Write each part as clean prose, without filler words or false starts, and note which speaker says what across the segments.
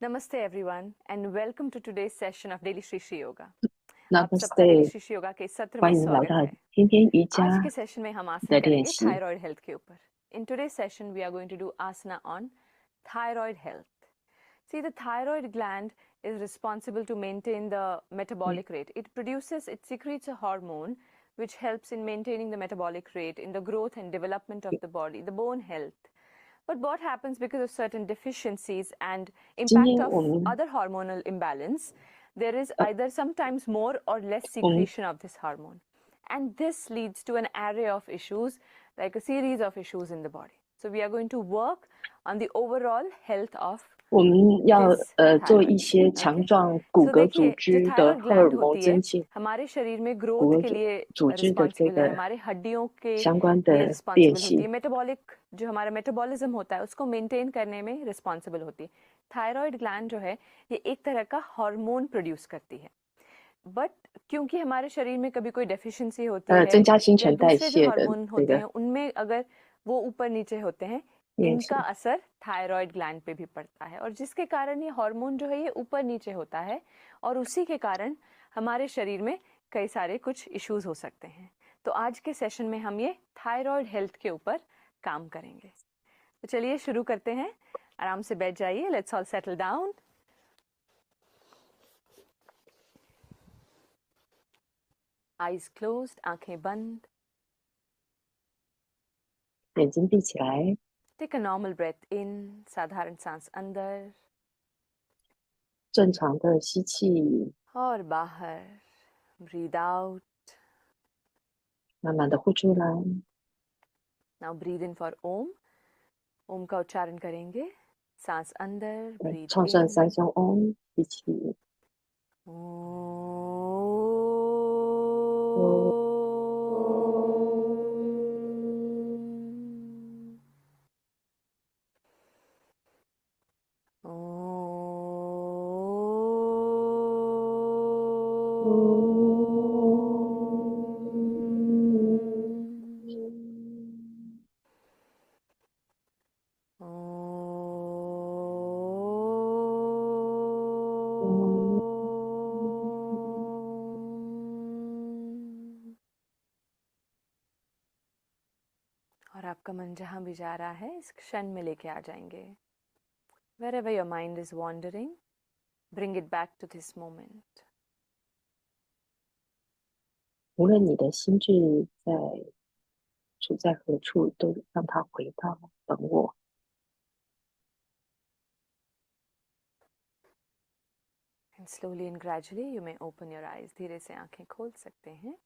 Speaker 1: Namaste everyone and welcome to today's session of Daily Shri Shri Yoga. आप सबका
Speaker 2: Namaste，
Speaker 1: daily Shri Shri yoga के सत्र में
Speaker 2: 欢迎来
Speaker 1: स्वागत
Speaker 2: 到
Speaker 1: है।
Speaker 2: 天天瑜
Speaker 1: आज
Speaker 2: 伽
Speaker 1: के सेशन में हम आसन
Speaker 2: 的练
Speaker 1: करेंगे
Speaker 2: 习。
Speaker 1: थायराइड हेल्थ के ऊपर। In today's session we are going to do asana on thyroid health. See, the thyroid gland is responsible to maintain the metabolic rate. It secretes a hormone which helps in maintaining the metabolic rate, in the growth and development of the body, the bone health. But what happens because of certain deficiencies and
Speaker 2: 今
Speaker 1: impact
Speaker 2: 天
Speaker 1: of
Speaker 2: 我们
Speaker 1: other hormonal imbalance, there is either sometimes more or less
Speaker 2: 我们
Speaker 1: secretion of this hormone. And this leads to an array of issues, like a series of issues in the body. So we are going to work on the overall health of
Speaker 2: 我们要
Speaker 1: this
Speaker 2: 做
Speaker 1: thyroid.
Speaker 2: 一些强
Speaker 1: Okay?
Speaker 2: 壮骨
Speaker 1: So
Speaker 2: 骼组
Speaker 1: देखिए, जो
Speaker 2: 织的
Speaker 1: thyroid
Speaker 2: 荷尔
Speaker 1: gland
Speaker 2: 蒙
Speaker 1: होती है
Speaker 2: 增进，
Speaker 1: हमारे शरीर में
Speaker 2: 骨
Speaker 1: growth
Speaker 2: 骼
Speaker 1: के लिए
Speaker 2: 组织的这
Speaker 1: responsible है,
Speaker 2: 个
Speaker 1: हमारे हड्डियों के
Speaker 2: 相关
Speaker 1: लिए
Speaker 2: 的练
Speaker 1: रिस्पॉन्सिबल होती है,
Speaker 2: 习。
Speaker 1: मेटाबॉलिक जो हमारा मेटाबॉलिज्म होता है उसको मेंटेन करने में रिस्पॉन्सिबल होती है। थायराइड ग्लैंड जो है ये एक तरह का हार्मोन प्रोड्यूस करती है, बट क्योंकि हमारे शरीर में कभी कोई डेफिशिएंसी होती है
Speaker 2: 增加新
Speaker 1: या
Speaker 2: 陈代
Speaker 1: दूसरे जो
Speaker 2: 谢的
Speaker 1: हार्मोन
Speaker 2: 这
Speaker 1: होते
Speaker 2: 个
Speaker 1: हैं उनमें अगर वो ऊपर नीचे होते हैं,
Speaker 2: 练习
Speaker 1: इनका असर थायराइड ग्लैंड पे भी पड़ता है, और जिसके कारण ये हार्मोन जो है ये ऊपर नीचे होता है, और उसी के कारण हमारे शरीर में कई सारे कुछ इश्यूज हो सकते हैं। तो आज के सेशन में हम ये थायराइड हेल्थ के ऊपर काम करेंगे। तो चलिए शुरू करते हैं। आराम से बैठ जाइए। Let's all settle down. Eyes closed, आंखें बंद।
Speaker 2: 眼睛闭起来，
Speaker 1: take a normal breath in, साधारण सांस अंदर
Speaker 2: 正常的吸气，
Speaker 1: और बाहर, breathe out.
Speaker 2: 慢慢的呼出来。
Speaker 1: now breathe in for Om. Om का उच्चारण करेंगे। सांस अंदर, ब्रीद
Speaker 2: 唱上
Speaker 1: इन
Speaker 2: 三声嗡，吸气，
Speaker 1: और आपका मन जहां भी जा रहा है इस क्षण में लेके आ जाएंगे। Wherever your mind is wandering, bring it back to this moment.
Speaker 2: 无论你的心智在处在何处，都让它回到本我。
Speaker 1: And slowly and gradually you may open your eyes. धीरे से आंखें खोल सकते हैं।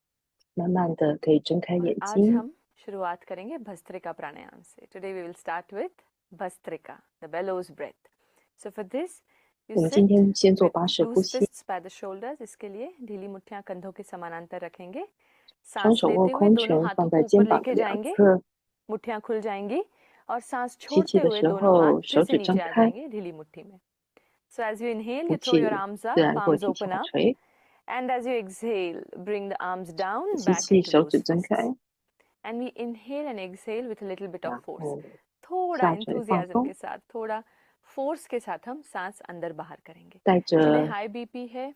Speaker 2: 慢慢的可以睁开
Speaker 1: और
Speaker 2: 眼
Speaker 1: आज
Speaker 2: 睛。
Speaker 1: हम शुरुआत करेंगे भस्त्रिका प्राणायाम से। Today we will start with bhastrika, the bellows breath. So for this
Speaker 2: 我
Speaker 1: you
Speaker 2: 们今
Speaker 1: sit
Speaker 2: 天先做
Speaker 1: with
Speaker 2: 巴式呼
Speaker 1: loose
Speaker 2: 吸，
Speaker 1: fists by the shoulders. इसके लिए ढीली मुट्ठियां कंधों के समानांतर रखेंगे।
Speaker 2: 双
Speaker 1: सांस
Speaker 2: 手握
Speaker 1: लेते हुए
Speaker 2: 空
Speaker 1: दोनों
Speaker 2: 拳
Speaker 1: हाथों
Speaker 2: 放
Speaker 1: को
Speaker 2: 在
Speaker 1: ऊपर
Speaker 2: 肩膀
Speaker 1: लेके
Speaker 2: 的两
Speaker 1: जाएंगे,
Speaker 2: 侧。
Speaker 1: मुट्ठियां खुल जाएंगी, और सांस
Speaker 2: 吸气
Speaker 1: छोड़ते
Speaker 2: 的
Speaker 1: हुए
Speaker 2: 时
Speaker 1: दोनों हाथ
Speaker 2: 候，
Speaker 1: फिर
Speaker 2: 手
Speaker 1: से
Speaker 2: 指
Speaker 1: नीचे
Speaker 2: 张
Speaker 1: आ
Speaker 2: 开；
Speaker 1: जाएंगे ढीली मुट्ठी में। So as you inhale,
Speaker 2: 呼
Speaker 1: you throw
Speaker 2: 气
Speaker 1: your arms
Speaker 2: 自
Speaker 1: up,
Speaker 2: 然会
Speaker 1: palms
Speaker 2: 体
Speaker 1: open
Speaker 2: 下
Speaker 1: up,
Speaker 2: 垂。
Speaker 1: and as you exhale, bring the arms down
Speaker 2: 吸
Speaker 1: back
Speaker 2: 气，
Speaker 1: into
Speaker 2: 手
Speaker 1: those
Speaker 2: 指睁
Speaker 1: fists.
Speaker 2: 开，
Speaker 1: And we inhale and exhale with a little bit of
Speaker 2: 然
Speaker 1: force.
Speaker 2: 后
Speaker 1: थोड़ा
Speaker 2: 下垂放
Speaker 1: enthusiasm
Speaker 2: 松，
Speaker 1: के साथ, थोड़ा force के साथ हम सांस अंदर बाहर करेंगे।
Speaker 2: 带
Speaker 1: जिन्हें
Speaker 2: 着
Speaker 1: हाई बीपी है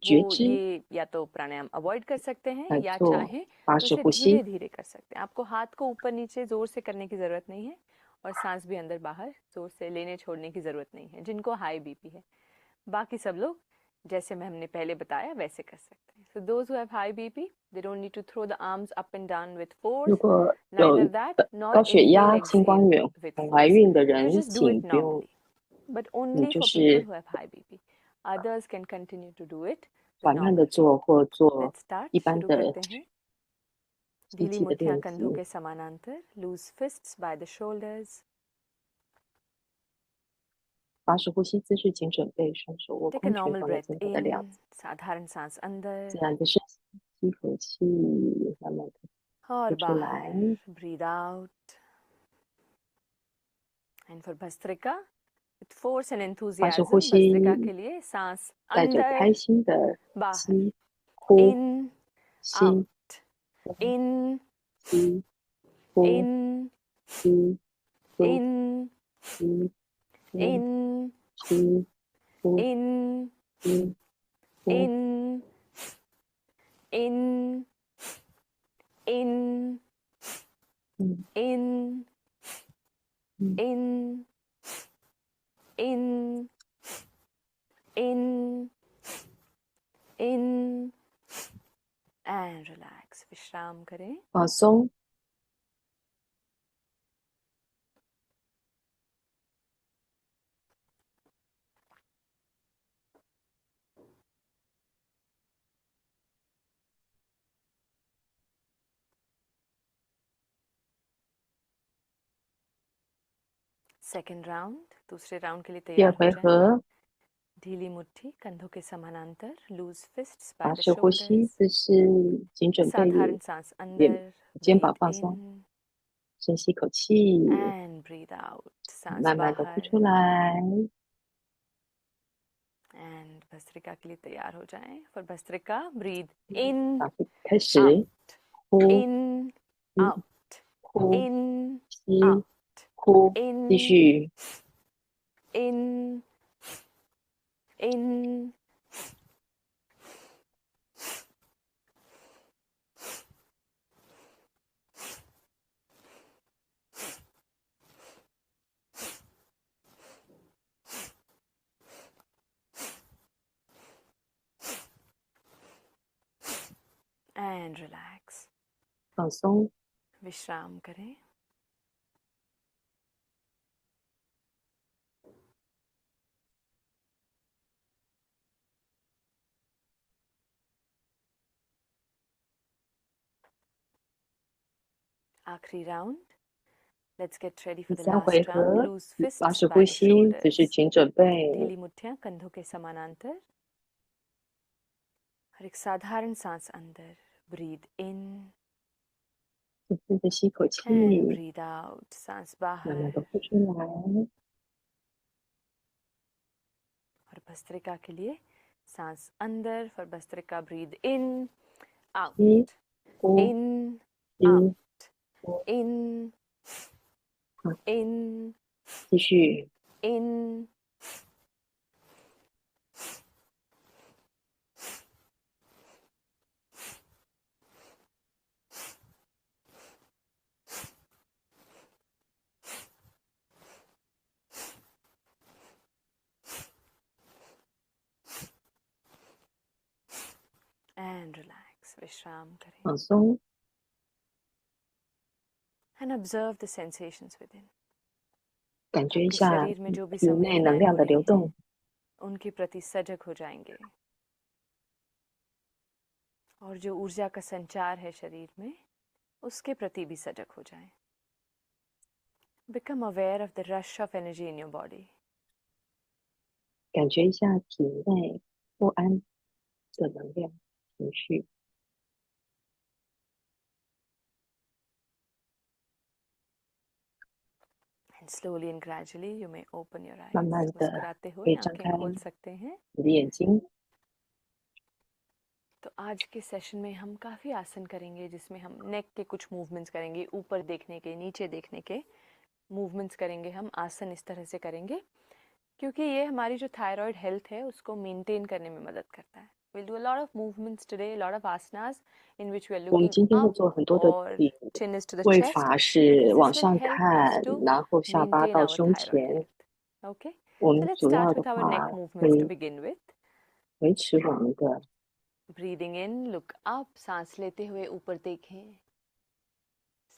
Speaker 2: 觉
Speaker 1: वो
Speaker 2: 知
Speaker 1: ये या तो प्राणायाम अवॉइड कर सकते हैं,
Speaker 2: 来
Speaker 1: या
Speaker 2: 做
Speaker 1: चाहें
Speaker 2: 巴
Speaker 1: तो
Speaker 2: 式
Speaker 1: इसे
Speaker 2: 呼
Speaker 1: धीरे
Speaker 2: 吸。
Speaker 1: धीरे कर सकते हैं। आपको हाथ को ऊपर नीचे जोर से करने की ज़रूरत नहीं है, और सांस भी अंदर बाहर जोर से लेने छोड़ने की ज़रूरत नहीं है जिनको हाई बीपी है। बाकी सब लोग जैसे मैं हमने पहले बताया वैसे कर सकते हैं। So those who have high BP, they don't need to throw the arms up and down with
Speaker 2: 如
Speaker 1: force.
Speaker 2: 果
Speaker 1: Neither
Speaker 2: 有
Speaker 1: that, nor
Speaker 2: 高血
Speaker 1: inhale
Speaker 2: 压、青光
Speaker 1: exhale
Speaker 2: 眼、
Speaker 1: with
Speaker 2: 怀
Speaker 1: force.
Speaker 2: 孕的
Speaker 1: You
Speaker 2: 人，
Speaker 1: just do it
Speaker 2: 请不用，
Speaker 1: normally, but
Speaker 2: 你
Speaker 1: only
Speaker 2: 就
Speaker 1: for people
Speaker 2: 是
Speaker 1: who have high BP. Others can continue to do it with
Speaker 2: 缓慢的
Speaker 1: normalcy.
Speaker 2: 做或做
Speaker 1: Let's start.
Speaker 2: 一般
Speaker 1: शुरू
Speaker 2: 的
Speaker 1: करते हैं।
Speaker 2: 吸
Speaker 1: ढीली
Speaker 2: 气的
Speaker 1: मुट्ठियां
Speaker 2: 练
Speaker 1: कंधों
Speaker 2: 习。
Speaker 1: के समानांतर, loose fists by the shoulders.
Speaker 2: 巴式呼吸姿势，请准备双手握
Speaker 1: Take a
Speaker 2: 空拳
Speaker 1: normal
Speaker 2: 放在
Speaker 1: breath
Speaker 2: 肩膀的两
Speaker 1: in,
Speaker 2: 侧，
Speaker 1: साधारण सांस अंदर
Speaker 2: 自然的深吸和气，慢慢的
Speaker 1: और
Speaker 2: 呼出来。
Speaker 1: बाहर, breathe out. And for Bhastrika, with force and
Speaker 2: 巴式呼
Speaker 1: enthusiasm,
Speaker 2: 吸
Speaker 1: Bhastrika के लिए सांस
Speaker 2: 带着
Speaker 1: अंदर
Speaker 2: 开心的
Speaker 1: बाहर,
Speaker 2: 吸呼
Speaker 1: in
Speaker 2: 吸
Speaker 1: out, in
Speaker 2: 吸呼
Speaker 1: in
Speaker 2: 吸呼
Speaker 1: in
Speaker 2: 吸呼
Speaker 1: in
Speaker 2: 吸呼
Speaker 1: in,
Speaker 2: 吸呼
Speaker 1: in, in, in,
Speaker 2: 嗯
Speaker 1: in,
Speaker 2: 嗯
Speaker 1: in, in, in, in, and relax. विश्राम करें.
Speaker 2: 放松。
Speaker 1: सेकेंड राउंड, दूसरे राउंड के लिए
Speaker 2: 第二
Speaker 1: तैयार हो
Speaker 2: 回
Speaker 1: जाएं.
Speaker 2: 合，
Speaker 1: ढीली मुट्ठी कंधों के समानांतर, loose fists by
Speaker 2: 保
Speaker 1: the
Speaker 2: 持呼吸，
Speaker 1: shoulders.
Speaker 2: 姿势紧准备，
Speaker 1: साधारण सांस
Speaker 2: 脸
Speaker 1: अंदर,
Speaker 2: 肩膀
Speaker 1: breathe
Speaker 2: 放松，
Speaker 1: in
Speaker 2: 深吸一口气，
Speaker 1: and breathe out. सांस
Speaker 2: 慢慢的呼
Speaker 1: बाहर
Speaker 2: 出来。
Speaker 1: and भस्त्रिका के लिए तैयार हो जाएं. For bhastrika, breathe in,
Speaker 2: 好，开始
Speaker 1: out,
Speaker 2: 呼
Speaker 1: in,
Speaker 2: 吸
Speaker 1: out,
Speaker 2: 呼
Speaker 1: in,
Speaker 2: 吸
Speaker 1: out,
Speaker 2: 呼，继
Speaker 1: in,
Speaker 2: 续
Speaker 1: in, in, and relax.
Speaker 2: 放松。
Speaker 1: विश्राम करें. आखिरी round. Let's get ready
Speaker 2: 第
Speaker 1: for the
Speaker 2: 三回
Speaker 1: last round.
Speaker 2: 合，
Speaker 1: Loose
Speaker 2: 保
Speaker 1: fists
Speaker 2: 持
Speaker 1: by
Speaker 2: 呼
Speaker 1: the
Speaker 2: 吸，姿势
Speaker 1: shoulders.
Speaker 2: 请准备，
Speaker 1: ढीली मुट्ठियां कंधों के समानांतर. और एक साधारण सांस अंदर. Breathe in
Speaker 2: 深深的吸口气，
Speaker 1: and breathe out. सांस
Speaker 2: 慢慢
Speaker 1: बाहर.
Speaker 2: 的呼出来。
Speaker 1: और भस्त्रिका के लिए सांस अंदर. For bhastrika, breathe in, out,
Speaker 2: 吸呼
Speaker 1: in,
Speaker 2: 吸
Speaker 1: out,
Speaker 2: 呼，
Speaker 1: in,
Speaker 2: 好，
Speaker 1: in,
Speaker 2: 继续
Speaker 1: in, and relax. विश्राम करें.
Speaker 2: 放松，
Speaker 1: And observe the sensations within.
Speaker 2: 感觉一
Speaker 1: आपके
Speaker 2: 下
Speaker 1: शरीर में जो भी
Speaker 2: 体内能
Speaker 1: संवेदनाएं
Speaker 2: 量
Speaker 1: हो
Speaker 2: 的
Speaker 1: रही
Speaker 2: 流
Speaker 1: हैं
Speaker 2: 动，
Speaker 1: उनके प्रति सजग हो जाएंगे. और जो ऊर्जा का संचार है शरीर में उसके प्रति भी सजग हो जाएं. Become aware of the rush of energy in your body.
Speaker 2: 感觉一下体内不安的能量情绪，
Speaker 1: And slowly and gradually you may open your eyes.
Speaker 2: 慢慢的
Speaker 1: मुस्कुराते
Speaker 2: 可
Speaker 1: हुए
Speaker 2: 以张
Speaker 1: आंखें
Speaker 2: 开
Speaker 1: खोल सकते हैं.
Speaker 2: 你的眼睛。
Speaker 1: तो आज के सेशन में हम काफ़ी आसन करेंगे जिसमें हम नेक के कुछ मूवमेंट्स करेंगे, ऊपर देखने के, नीचे देखने के मूवमेंट्स करेंगे. हम आसन इस तरह से करेंगे क्योंकि ये हमारी जो थायराइड हेल्थ है उसको मेंटेन करने में मदद करता है. We'll do a lot of movements today, a lot of asanas in which we are
Speaker 2: 我们
Speaker 1: looking
Speaker 2: 今天会
Speaker 1: up
Speaker 2: 做很多的
Speaker 1: or
Speaker 2: 体
Speaker 1: chin is to the
Speaker 2: 位
Speaker 1: chest
Speaker 2: 法，
Speaker 1: because
Speaker 2: 是
Speaker 1: this
Speaker 2: 往
Speaker 1: will
Speaker 2: 上
Speaker 1: help us
Speaker 2: 看，
Speaker 1: to
Speaker 2: 然后下巴
Speaker 1: maintain
Speaker 2: 到
Speaker 1: our
Speaker 2: 胸
Speaker 1: thyroid
Speaker 2: 前。
Speaker 1: health. Okay,
Speaker 2: 我
Speaker 1: so
Speaker 2: 们
Speaker 1: let's
Speaker 2: 主要
Speaker 1: start
Speaker 2: 的
Speaker 1: with our
Speaker 2: 话
Speaker 1: neck
Speaker 2: 可
Speaker 1: movements to
Speaker 2: 以
Speaker 1: begin with.
Speaker 2: 维持我们的
Speaker 1: Breathing in, look up, सांस लेते हुए ऊपर देखें,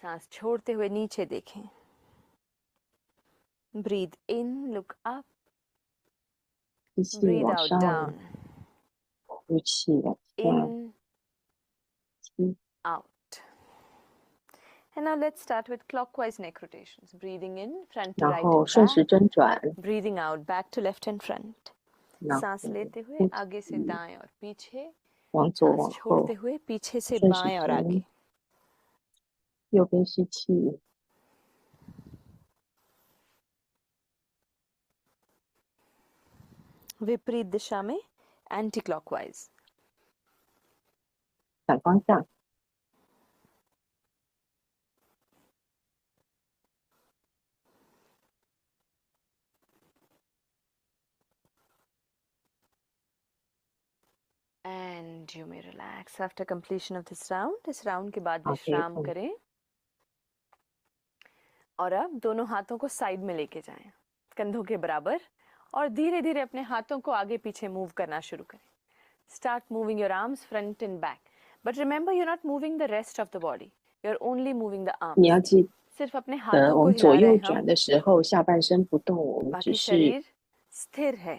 Speaker 1: सांस छोड़ते हुए नीचे देखें. Breathe in, look up,
Speaker 2: 吸气
Speaker 1: breathe
Speaker 2: 往
Speaker 1: out
Speaker 2: 上，
Speaker 1: down,
Speaker 2: 呼气往下，
Speaker 1: in,
Speaker 2: 吸
Speaker 1: out. And now let's start with clockwise neck rotations. Breathing in, front to
Speaker 2: 然
Speaker 1: right
Speaker 2: 后
Speaker 1: and
Speaker 2: 顺时
Speaker 1: back.
Speaker 2: 针转，
Speaker 1: Breathing out, back to left and front.
Speaker 2: 然后
Speaker 1: सांस लेते हुए
Speaker 2: 呼
Speaker 1: आगे से
Speaker 2: 气
Speaker 1: दाएं और पीछे,
Speaker 2: 往左
Speaker 1: सांस
Speaker 2: 往
Speaker 1: छोड़ते
Speaker 2: 后，
Speaker 1: हुए पीछे से
Speaker 2: 顺时
Speaker 1: बाएं और आगे.
Speaker 2: 针，右边吸气，
Speaker 1: विपरीत दिशा में anti clockwise.
Speaker 2: 反方向，
Speaker 1: And you may relax after completion of this round. इस राउंड के बाद
Speaker 2: Okay,
Speaker 1: विश्राम करें और अब दोनों हाथों को साइड में लेके जाएं, कंधों के बराबर, और धीरे धीरे अपने हाथों को आगे पीछे मूव करना शुरू करें. Start moving your arms front and back. But remember, you're not moving the rest of the body. You're only moving the
Speaker 2: 你要
Speaker 1: arms.
Speaker 2: 记
Speaker 1: सिर्फ अपने
Speaker 2: 得，
Speaker 1: हाथों
Speaker 2: 我
Speaker 1: को
Speaker 2: 们左
Speaker 1: हिला रहे
Speaker 2: 右
Speaker 1: हैं
Speaker 2: 转
Speaker 1: हम,
Speaker 2: 的时候，下半身不动，我们
Speaker 1: बाकी
Speaker 2: 只是
Speaker 1: शरीर स्थिर है.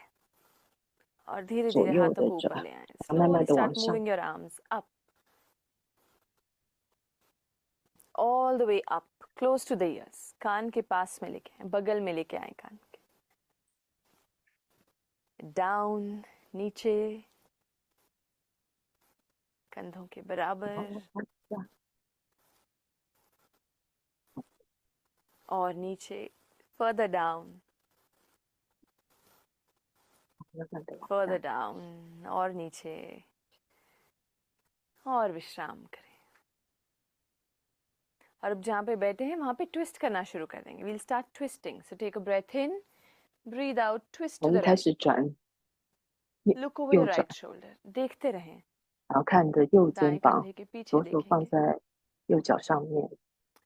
Speaker 1: और धीरे
Speaker 2: 左
Speaker 1: धीरे
Speaker 2: 右
Speaker 1: हाथों
Speaker 2: 的
Speaker 1: को ऊपर
Speaker 2: 转，
Speaker 1: ले आए.
Speaker 2: 慢慢
Speaker 1: Slowly
Speaker 2: 的往
Speaker 1: start
Speaker 2: 上，
Speaker 1: moving your arms up. All the way up, close to the ears. कान के पास में लेके आए, बगल में लेके आए कान के. Down, नीचे, कंधों के बराबर, और नीचे, further down,
Speaker 2: 慢慢的往
Speaker 1: further
Speaker 2: 上，
Speaker 1: down, और नीचे, और विश्राम करें. और अब जहाँ पे बैठे हैं वहाँ पे ट्विस्ट करना शुरू कर देंगे. We'll start twisting. So take a breath in, breathe out, twist
Speaker 2: 我
Speaker 1: to
Speaker 2: 们
Speaker 1: the
Speaker 2: 开
Speaker 1: right.
Speaker 2: 始转
Speaker 1: Look over
Speaker 2: 右
Speaker 1: your
Speaker 2: 转，
Speaker 1: right shoulder. देखते रहें.
Speaker 2: 然后看着右
Speaker 1: दाएं
Speaker 2: 肩膀，
Speaker 1: कंधे के पीछे
Speaker 2: 左手放
Speaker 1: देखेंगे.
Speaker 2: 在右脚上面，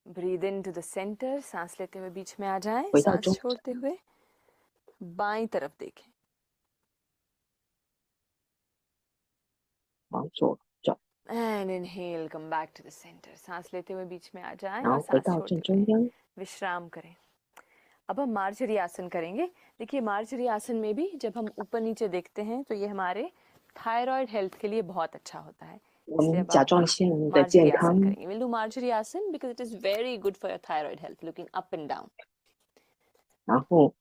Speaker 1: Breathe into the center. सांस लेते हुए बीच में आ जाएं.
Speaker 2: 回到
Speaker 1: सांस
Speaker 2: 中
Speaker 1: छोड़ते हुए बाईं तरफ देखें.
Speaker 2: 往左转，
Speaker 1: And inhale, come back to the center. सांस लेते हुए बीच में आ जाएं
Speaker 2: 然
Speaker 1: और
Speaker 2: 后回
Speaker 1: सांस
Speaker 2: 到
Speaker 1: छोड़ते
Speaker 2: 正中
Speaker 1: हुए
Speaker 2: 央。
Speaker 1: विश्राम करें. अब हम मार्जरी आसन करेंगे. देखिए, मार्जरी आसन में भी जब हम ऊपर नीचे देखते हैं तो ये हमारे थायराइड हेल्थ के लिए बहुत अच्छा होता है.
Speaker 2: 我
Speaker 1: इसलिए
Speaker 2: 们
Speaker 1: अब
Speaker 2: 甲
Speaker 1: आप
Speaker 2: 状腺的
Speaker 1: मार्जरी
Speaker 2: 健
Speaker 1: आसन
Speaker 2: 康，
Speaker 1: करेंगे. We'll do मार्जरी आसन because it is very good for your thyroid health. Looking up and down.
Speaker 2: 然后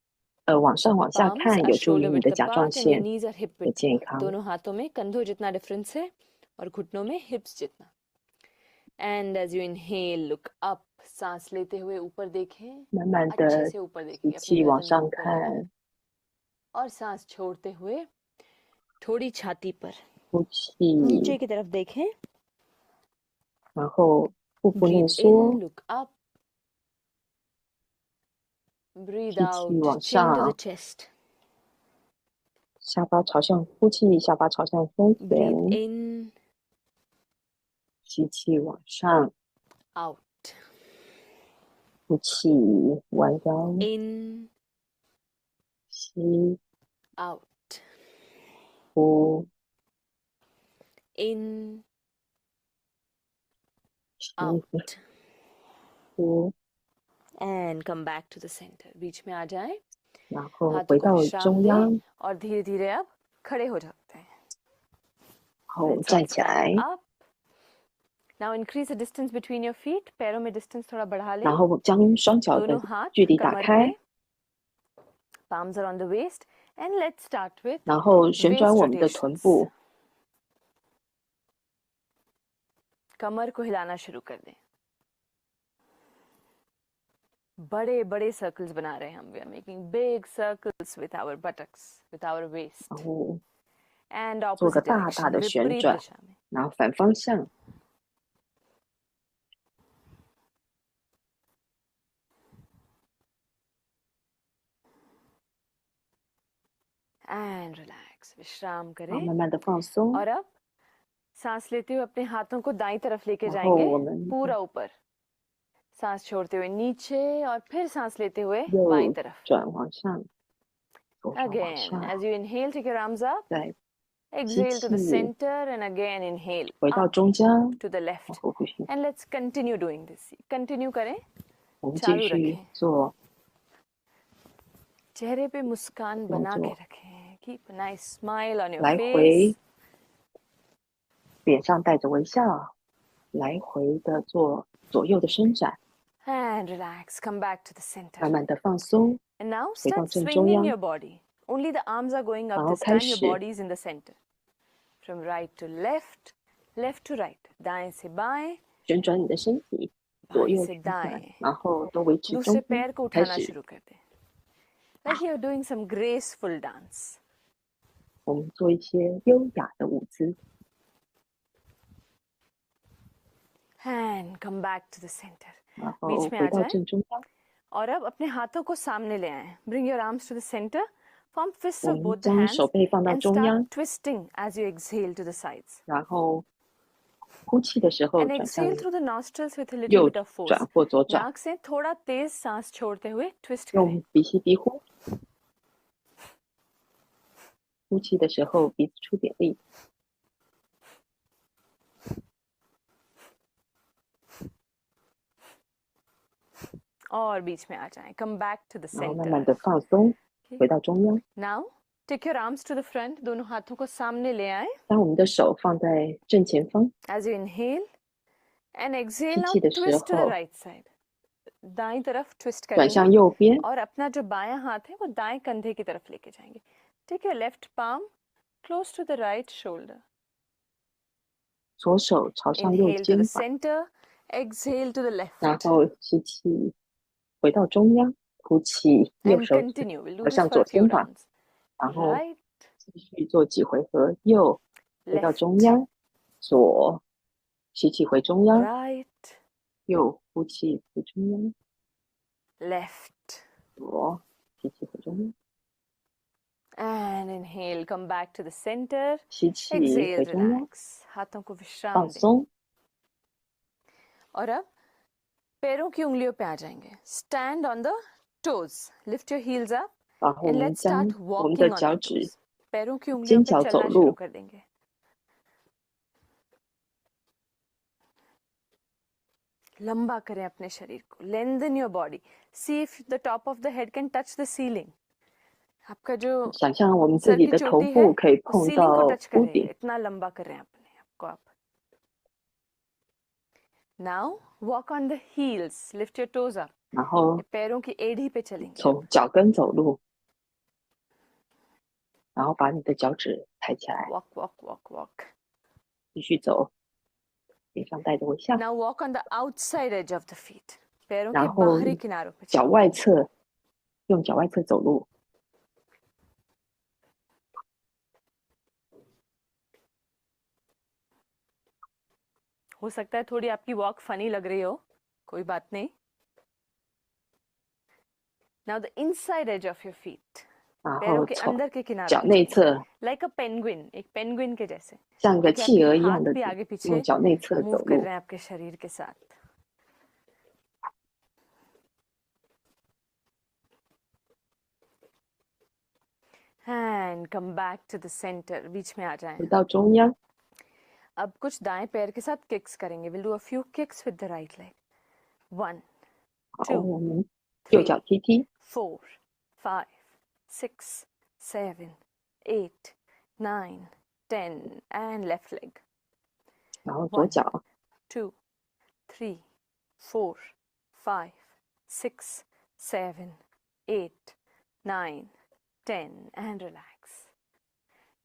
Speaker 2: 往上往下
Speaker 1: Palms
Speaker 2: 看，
Speaker 1: are
Speaker 2: 有助于
Speaker 1: shoulder
Speaker 2: 你
Speaker 1: width
Speaker 2: 的甲状
Speaker 1: apart and your
Speaker 2: 腺
Speaker 1: knees are hip
Speaker 2: 的
Speaker 1: width
Speaker 2: 健
Speaker 1: apart.
Speaker 2: 康。
Speaker 1: दोनों हाथों में कंधों जितना डिफरेंस है और घुटनों में हिप्स जितना. And as you inhale, look up. सांस लेते हुए ऊपर देखें.
Speaker 2: 慢慢
Speaker 1: अच्छे
Speaker 2: 的
Speaker 1: से ऊपर
Speaker 2: 吸
Speaker 1: देखिए, अपनी
Speaker 2: 气往
Speaker 1: गर्दन को
Speaker 2: 上
Speaker 1: ऊपर लें.
Speaker 2: 看，
Speaker 1: और सांस छोड़ते हुए थोड़ी छाती पर
Speaker 2: 呼气，
Speaker 1: नीचे की तरफ देखें.
Speaker 2: 然后腹部内
Speaker 1: Breathe
Speaker 2: 缩，
Speaker 1: in, look up. Breathe
Speaker 2: 吸气
Speaker 1: out,
Speaker 2: 往
Speaker 1: chin to the
Speaker 2: 上，
Speaker 1: chest.
Speaker 2: 下巴朝向呼气，下巴朝向胸
Speaker 1: Breathe
Speaker 2: 前，
Speaker 1: in,
Speaker 2: 吸气往上，
Speaker 1: out.
Speaker 2: 呼气弯腰，
Speaker 1: In,
Speaker 2: 吸
Speaker 1: out.
Speaker 2: 呼
Speaker 1: In,
Speaker 2: 吸
Speaker 1: out.
Speaker 2: 呼，
Speaker 1: And come back to the center. बीच में आ जाएं.
Speaker 2: 然后
Speaker 1: हाथों
Speaker 2: 回
Speaker 1: को
Speaker 2: 到
Speaker 1: विश्राम
Speaker 2: 中
Speaker 1: दें
Speaker 2: 央，
Speaker 1: और धीरे धीरे अब खड़े हो जाते हैं.
Speaker 2: 然后
Speaker 1: Let's
Speaker 2: 站
Speaker 1: all
Speaker 2: 起来
Speaker 1: stand，up. Now increase the distance between your feet. पैरों में distance थोड़ा बढ़ा लें.
Speaker 2: 然后将双脚的
Speaker 1: दोनों हाथ
Speaker 2: 距离打
Speaker 1: कमर
Speaker 2: 开
Speaker 1: पे. Palms are on the waist. And let's start with
Speaker 2: 然后旋转
Speaker 1: waist
Speaker 2: 我们的臀
Speaker 1: rotations.
Speaker 2: 部，
Speaker 1: कमर को हिलाना शुरू कर दें. बड़े बड़े सर्कल्स बना रहे हैं हम. We are making big circles with our buttocks, with our waist.
Speaker 2: 然后
Speaker 1: And
Speaker 2: 做个
Speaker 1: opposite
Speaker 2: 大大
Speaker 1: direction,
Speaker 2: 的旋
Speaker 1: विपरीत
Speaker 2: 转，
Speaker 1: दिशा में.
Speaker 2: 然后反方向，
Speaker 1: And relax. विश्राम
Speaker 2: 然后
Speaker 1: करें.
Speaker 2: 慢慢的放松，
Speaker 1: और अब सांस लेते हुए अपने हाथों को दाईं तरफ लेके
Speaker 2: 然后
Speaker 1: जाएंगे.
Speaker 2: 我们
Speaker 1: पूरा ऊपर. सांस छोड़ते हुए नीचे और फिर सांस लेते हुए बाईं
Speaker 2: 右
Speaker 1: तरफ.
Speaker 2: 转往上，左转往
Speaker 1: Again,
Speaker 2: 上，
Speaker 1: as you inhale, take your arms up.
Speaker 2: 再
Speaker 1: Exhale to the
Speaker 2: 吸气
Speaker 1: center and again inhale
Speaker 2: 回到
Speaker 1: up
Speaker 2: 中央，
Speaker 1: to the
Speaker 2: 然
Speaker 1: left.
Speaker 2: 后呼吸。
Speaker 1: And let's continue doing this. Continue करें.
Speaker 2: 我们继
Speaker 1: चालू
Speaker 2: 续
Speaker 1: रखें.
Speaker 2: 做，
Speaker 1: चेहरे पे मुस्कान बना के रखें. Keep a nice smile on your
Speaker 2: 来
Speaker 1: face.
Speaker 2: 回，脸上带着微笑，来回的做左右的伸展，
Speaker 1: And relax. Come back to the
Speaker 2: 慢
Speaker 1: center.
Speaker 2: 慢的放松，
Speaker 1: And now
Speaker 2: 回到
Speaker 1: start
Speaker 2: 正中
Speaker 1: swinging
Speaker 2: 央，
Speaker 1: your body. Only the arms are going up
Speaker 2: 然后
Speaker 1: this
Speaker 2: 开
Speaker 1: time. Your
Speaker 2: 始
Speaker 1: body is in the center. From right to left, left to right. दाएं से बाएं,
Speaker 2: 旋转你的身体，左
Speaker 1: बाएं
Speaker 2: 右
Speaker 1: से
Speaker 2: 旋转
Speaker 1: दाएं.
Speaker 2: 然后都维持
Speaker 1: दूसरे
Speaker 2: 中间
Speaker 1: पैर को
Speaker 2: 开
Speaker 1: उठाना
Speaker 2: 始，
Speaker 1: शुरू कर दें. Like you're doing some graceful dance.
Speaker 2: 我们做一些优雅的舞姿，
Speaker 1: And come back to the center.
Speaker 2: 然后
Speaker 1: बीच में
Speaker 2: 回
Speaker 1: आ
Speaker 2: 到
Speaker 1: जाएं.
Speaker 2: 正中央，
Speaker 1: और अब अपने हाथों को सामने ले आएं. Bring your arms to the center. Form fists
Speaker 2: 我
Speaker 1: of
Speaker 2: 们
Speaker 1: both the
Speaker 2: 将
Speaker 1: hands
Speaker 2: 手背放到
Speaker 1: and
Speaker 2: 中
Speaker 1: start
Speaker 2: 央，
Speaker 1: twisting as you exhale to the sides.
Speaker 2: 然后呼气的时候
Speaker 1: And
Speaker 2: 转向
Speaker 1: exhale through the nostrils with a little
Speaker 2: 右
Speaker 1: bit of force.
Speaker 2: 转或左转，
Speaker 1: नाक से थोड़ा तेज सांस छोड़ते हुए twist
Speaker 2: 用
Speaker 1: करें.
Speaker 2: 鼻吸鼻呼。呼气的时候鼻子出点力，
Speaker 1: और बीच में आ जाएं. Come back to the
Speaker 2: 然后慢慢
Speaker 1: center.
Speaker 2: 的放松，
Speaker 1: Okay.
Speaker 2: 回到中央。
Speaker 1: Now take your arms to the front. दोनों हाथों को सामने ले आएं.
Speaker 2: 当我们的手放在正前方，
Speaker 1: As you inhale and exhale,
Speaker 2: 吸
Speaker 1: now
Speaker 2: 气的时
Speaker 1: twist to the
Speaker 2: 候
Speaker 1: right side. दाईं तरफ twist
Speaker 2: 转向
Speaker 1: करेंगे
Speaker 2: 右边，
Speaker 1: और अपना जो बायां हाथ है वो दाएं कंधे की तरफ लेके जाएंगे. Take your left palm close to the right shoulder.
Speaker 2: 左手朝上右
Speaker 1: Inhale to the
Speaker 2: 肩膀，
Speaker 1: center, exhale to the
Speaker 2: 然
Speaker 1: left.
Speaker 2: 后吸气回到中央，呼气右
Speaker 1: And
Speaker 2: 手
Speaker 1: continue. We'll do
Speaker 2: 朝
Speaker 1: this
Speaker 2: 向
Speaker 1: for a
Speaker 2: 左
Speaker 1: few
Speaker 2: 肩膀，
Speaker 1: rounds.
Speaker 2: 然后
Speaker 1: Right,
Speaker 2: 继续做几回合，右回到
Speaker 1: left,
Speaker 2: 中央，左吸气回中央，
Speaker 1: right,
Speaker 2: 右呼气回中央，
Speaker 1: left.
Speaker 2: 左吸气回中央，
Speaker 1: And inhale, come back to the center.
Speaker 2: 吸气
Speaker 1: Exhale,
Speaker 2: 回中央，
Speaker 1: relax. हाथों को विश्राम
Speaker 2: 放
Speaker 1: दें.
Speaker 2: 松，
Speaker 1: और अब पैरों की उंगलियों पे आ जाएंगे. Stand on the toes. Lift your heels up
Speaker 2: 然后我
Speaker 1: and
Speaker 2: 们
Speaker 1: let's
Speaker 2: 将
Speaker 1: start
Speaker 2: 我们的
Speaker 1: walking on
Speaker 2: 脚
Speaker 1: the
Speaker 2: 趾
Speaker 1: toes. पैरों की
Speaker 2: 尖
Speaker 1: उंगलियों पे
Speaker 2: 脚走
Speaker 1: चलना शुरू
Speaker 2: 路，
Speaker 1: कर देंगे. लंबा करें अपने शरीर को. Lengthen your body. See if the top of the head can touch the ceiling. आपका जो
Speaker 2: 想象我们自
Speaker 1: सर
Speaker 2: 己
Speaker 1: की
Speaker 2: 的头
Speaker 1: चोटी है
Speaker 2: 部可以
Speaker 1: वो
Speaker 2: 碰
Speaker 1: सीलिंग को
Speaker 2: 到
Speaker 1: टच कर
Speaker 2: 屋
Speaker 1: रही है.
Speaker 2: 顶，
Speaker 1: इतना लंबा कर रहे हैं अपने आप को आप. Now walk on the heels. Lift your toes up.
Speaker 2: 然后
Speaker 1: पैरों की एड़ी पे चलेंगे.
Speaker 2: 从脚跟走路，然后把你的脚趾抬起来，
Speaker 1: Walk, walk, walk, walk.
Speaker 2: 继续走，脸上带着微笑，
Speaker 1: Now walk on the outside edge of the feet. पैरों के
Speaker 2: 然后
Speaker 1: बाहरी किनारों पे
Speaker 2: 脚
Speaker 1: चलेंगे.
Speaker 2: 外侧，用脚外侧走路，
Speaker 1: हो सकता है थोड़ी आपकी वॉक फनी लग रही हो. कोई बात नहीं. Now the inside edge of your feet.
Speaker 2: 然
Speaker 1: पैरों
Speaker 2: 后
Speaker 1: के
Speaker 2: 从
Speaker 1: अंदर के किनारों
Speaker 2: 脚
Speaker 1: पे
Speaker 2: 内
Speaker 1: चलेंगे.
Speaker 2: 侧
Speaker 1: Like a penguin. एक पेंगुइन के जैसे.
Speaker 2: 像个
Speaker 1: देखिए
Speaker 2: 企
Speaker 1: आपके
Speaker 2: 鹅一样
Speaker 1: हाथ
Speaker 2: 的
Speaker 1: भी आगे पीछे
Speaker 2: 用脚内侧走
Speaker 1: मूव कर
Speaker 2: 路
Speaker 1: रहे，हैं आपके शरीर के साथ. And come back to the center. बीच में आ जाएं.
Speaker 2: 回到中央，
Speaker 1: अब कुछ दाएं पैर के साथ kicks करेंगे. We'll do a few kicks with the right leg. 1,
Speaker 2: 好，
Speaker 1: 2,
Speaker 2: 我们右
Speaker 1: 3,
Speaker 2: 脚踢踢，
Speaker 1: 4, 5, 6, 7, 8, 9, 10, and left leg.
Speaker 2: 然后左
Speaker 1: One.
Speaker 2: 脚
Speaker 1: 2, 3, 4, 5, 6, 7, 8, 9, 10, and relax.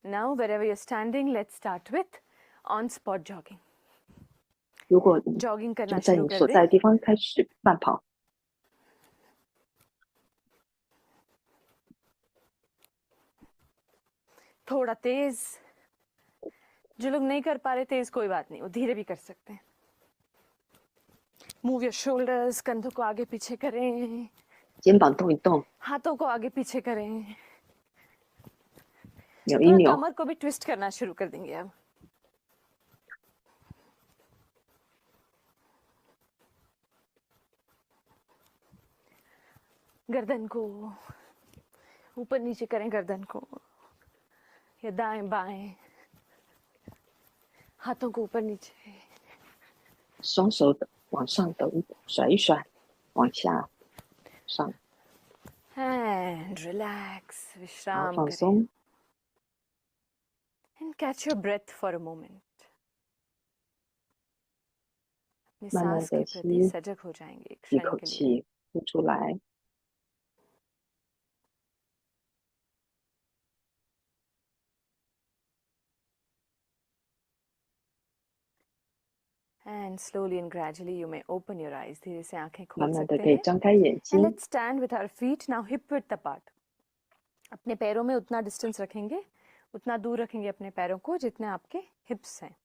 Speaker 1: Now, wherever you're standing, let's start with on-spot jogging.
Speaker 2: 如果你
Speaker 1: Jogging
Speaker 2: 就
Speaker 1: करना
Speaker 2: 在
Speaker 1: शुरू
Speaker 2: 你
Speaker 1: कर
Speaker 2: 所在
Speaker 1: दें.
Speaker 2: 的地方开始慢跑，
Speaker 1: थोड़ा तेज. जो लोग नहीं कर पा रहे तेज कोई बात नहीं, वो धीरे भी कर सकते हैं. Move your shoulders. कंधों को आगे पीछे करें.
Speaker 2: 肩膀动一动，
Speaker 1: हाथों को आगे पीछे करें.
Speaker 2: 扭一
Speaker 1: थोड़ा
Speaker 2: 扭，
Speaker 1: कमर को भी ट्विस्ट करना शुरू कर देंगे अब. गर्दन को ऊपर नीचे करें, गर्दन को या दाएं बाएं. हाथों को ऊपर नीचे.
Speaker 2: 双手往上抖一抖，甩一甩，往下上，
Speaker 1: And relax.
Speaker 2: 然后
Speaker 1: विश्राम
Speaker 2: 放
Speaker 1: करें.
Speaker 2: 松，
Speaker 1: And catch your breath for a moment. अपनी
Speaker 2: 慢慢
Speaker 1: सांस के
Speaker 2: 的
Speaker 1: प्रति
Speaker 2: 吸
Speaker 1: सजग हो जाएंगे एक
Speaker 2: 一
Speaker 1: क्षण
Speaker 2: 口
Speaker 1: के लिए.
Speaker 2: 气，呼出来，
Speaker 1: And slowly and gradually you may open your eyes. धीरे से आंखें
Speaker 2: 慢
Speaker 1: खोल
Speaker 2: 慢
Speaker 1: सकते
Speaker 2: 的可以
Speaker 1: हैं.
Speaker 2: 张开眼
Speaker 1: And
Speaker 2: 睛，
Speaker 1: let's stand with our feet now hip width apart. अपने पैरों में उतना डिस्टेंस रखेंगे, उतना दूर रखेंगे अपने पैरों को जितने आपके हिप्स हैं.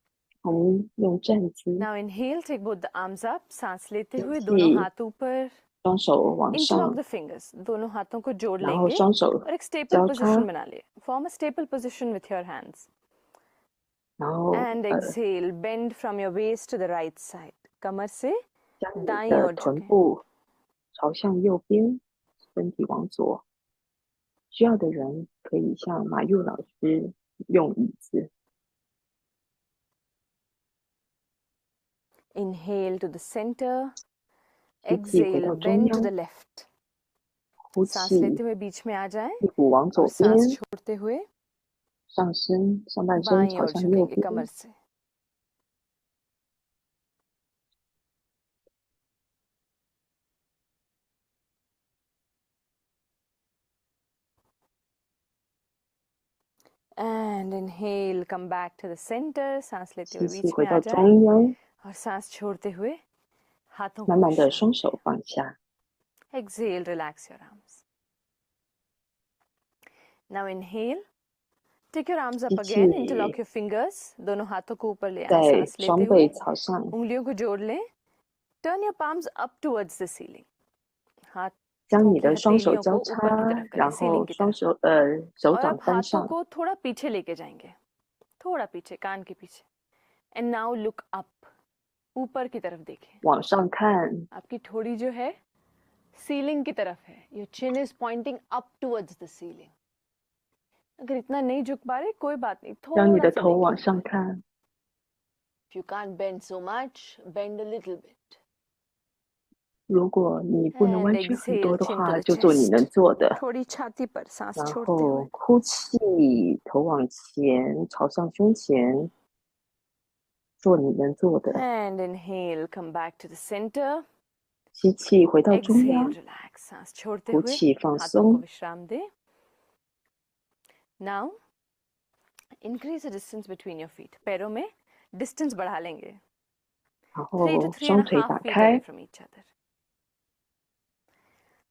Speaker 2: 我们用站姿，
Speaker 1: Now inhale, take both the arms up. सांस लेते हुए
Speaker 2: 吸
Speaker 1: दोनों
Speaker 2: 气
Speaker 1: हाथ ऊपर.
Speaker 2: 双手往
Speaker 1: Interlock
Speaker 2: 上，
Speaker 1: the fingers. दोनों हाथों को जोड़
Speaker 2: 然后
Speaker 1: लेंगे
Speaker 2: 双手
Speaker 1: और एक staple
Speaker 2: 交
Speaker 1: position
Speaker 2: 叉，
Speaker 1: बना ले. Form a staple position with your hands.
Speaker 2: 然后
Speaker 1: And exhale. Bend from your waist to the right side. कमर से
Speaker 2: 将你
Speaker 1: दाईं
Speaker 2: 的
Speaker 1: ओर
Speaker 2: 臀
Speaker 1: झुकें.
Speaker 2: 部朝向右边，身体往左。需要的人可以像马玉老师用椅子。
Speaker 1: Inhale to the center.
Speaker 2: 吸气回
Speaker 1: Exhale.
Speaker 2: 到中
Speaker 1: Bend to the
Speaker 2: 央，
Speaker 1: left.
Speaker 2: 呼
Speaker 1: सांस
Speaker 2: 气，
Speaker 1: लेते हुए बीच में आ जाएं
Speaker 2: 屁股往
Speaker 1: और
Speaker 2: 左
Speaker 1: सांस
Speaker 2: 边，
Speaker 1: छोड़ते हुए
Speaker 2: 上身上半身
Speaker 1: बाईं
Speaker 2: 朝
Speaker 1: ओर
Speaker 2: 向右
Speaker 1: झुकेंगे
Speaker 2: 边。
Speaker 1: कमर से. And inhale, come back to the center. सांस लेते
Speaker 2: 吸
Speaker 1: हुए
Speaker 2: 气
Speaker 1: बीच
Speaker 2: 回
Speaker 1: में आ
Speaker 2: 到
Speaker 1: जाए
Speaker 2: 中央，
Speaker 1: और सांस छोड़ते हुए हाथों को
Speaker 2: 慢慢的
Speaker 1: विश्राम
Speaker 2: 双手放下。
Speaker 1: Exhale, relax your arms. Now inhale. Take your arms up
Speaker 2: 吸
Speaker 1: again.
Speaker 2: 气，
Speaker 1: Interlock your fingers. दोनों हाथों को ऊपर ले आएं.
Speaker 2: 在
Speaker 1: सांस लेते
Speaker 2: 双
Speaker 1: हुए
Speaker 2: 背朝上，
Speaker 1: उंगलियों को जोड़ लें. Turn your palms up towards the ceiling.
Speaker 2: 将
Speaker 1: हाथों
Speaker 2: 你
Speaker 1: की
Speaker 2: 的双手
Speaker 1: हथेलियों
Speaker 2: 交
Speaker 1: को ऊपर की
Speaker 2: 叉，
Speaker 1: तरफ करें,
Speaker 2: 然
Speaker 1: सीलिंग
Speaker 2: 后
Speaker 1: की
Speaker 2: 双
Speaker 1: तरफ.
Speaker 2: 手手
Speaker 1: और
Speaker 2: 掌
Speaker 1: अब
Speaker 2: 翻
Speaker 1: हाथों
Speaker 2: 上，
Speaker 1: को थोड़ा पीछे लेके जाएंगे. थोड़ा पीछे, कान के पीछे. And now look up. ऊपर की तरफ देखें.
Speaker 2: 往上看，
Speaker 1: आपकी ठोड़ी जो है सीलिंग की तरफ है. Your chin is pointing up towards the ceiling. अगर इतना नहीं झुक पा रहे कोई बात नहीं,
Speaker 2: 将你
Speaker 1: थोड़ा
Speaker 2: 的
Speaker 1: सा
Speaker 2: 头往
Speaker 1: देखिए.
Speaker 2: 上看。
Speaker 1: If you can't bend so much, bend a little bit.
Speaker 2: 如果你不能
Speaker 1: And
Speaker 2: 弯曲很
Speaker 1: exhale,
Speaker 2: 多的
Speaker 1: chin to
Speaker 2: 话，
Speaker 1: the
Speaker 2: 就做你能
Speaker 1: chest.
Speaker 2: 做的。
Speaker 1: थोड़ी छाती पर सांस
Speaker 2: 然
Speaker 1: छोड़ते
Speaker 2: 后
Speaker 1: हुए.
Speaker 2: 呼气，头往前，朝向胸前，做你能做的。
Speaker 1: And inhale, come back to the center.
Speaker 2: 吸气，回到中
Speaker 1: Exhale,
Speaker 2: 央，
Speaker 1: relax. सांस छोड़ते
Speaker 2: 呼
Speaker 1: हुए
Speaker 2: 气，放
Speaker 1: हाथों को
Speaker 2: 松。
Speaker 1: विश्राम दें. Now, increase the distance between your feet. पैरों में distance बढ़ा लेंगे.
Speaker 2: 然
Speaker 1: 3 to
Speaker 2: 后
Speaker 1: 3 and
Speaker 2: 双
Speaker 1: a
Speaker 2: 腿
Speaker 1: half
Speaker 2: 打
Speaker 1: feet away
Speaker 2: 开，
Speaker 1: from each other.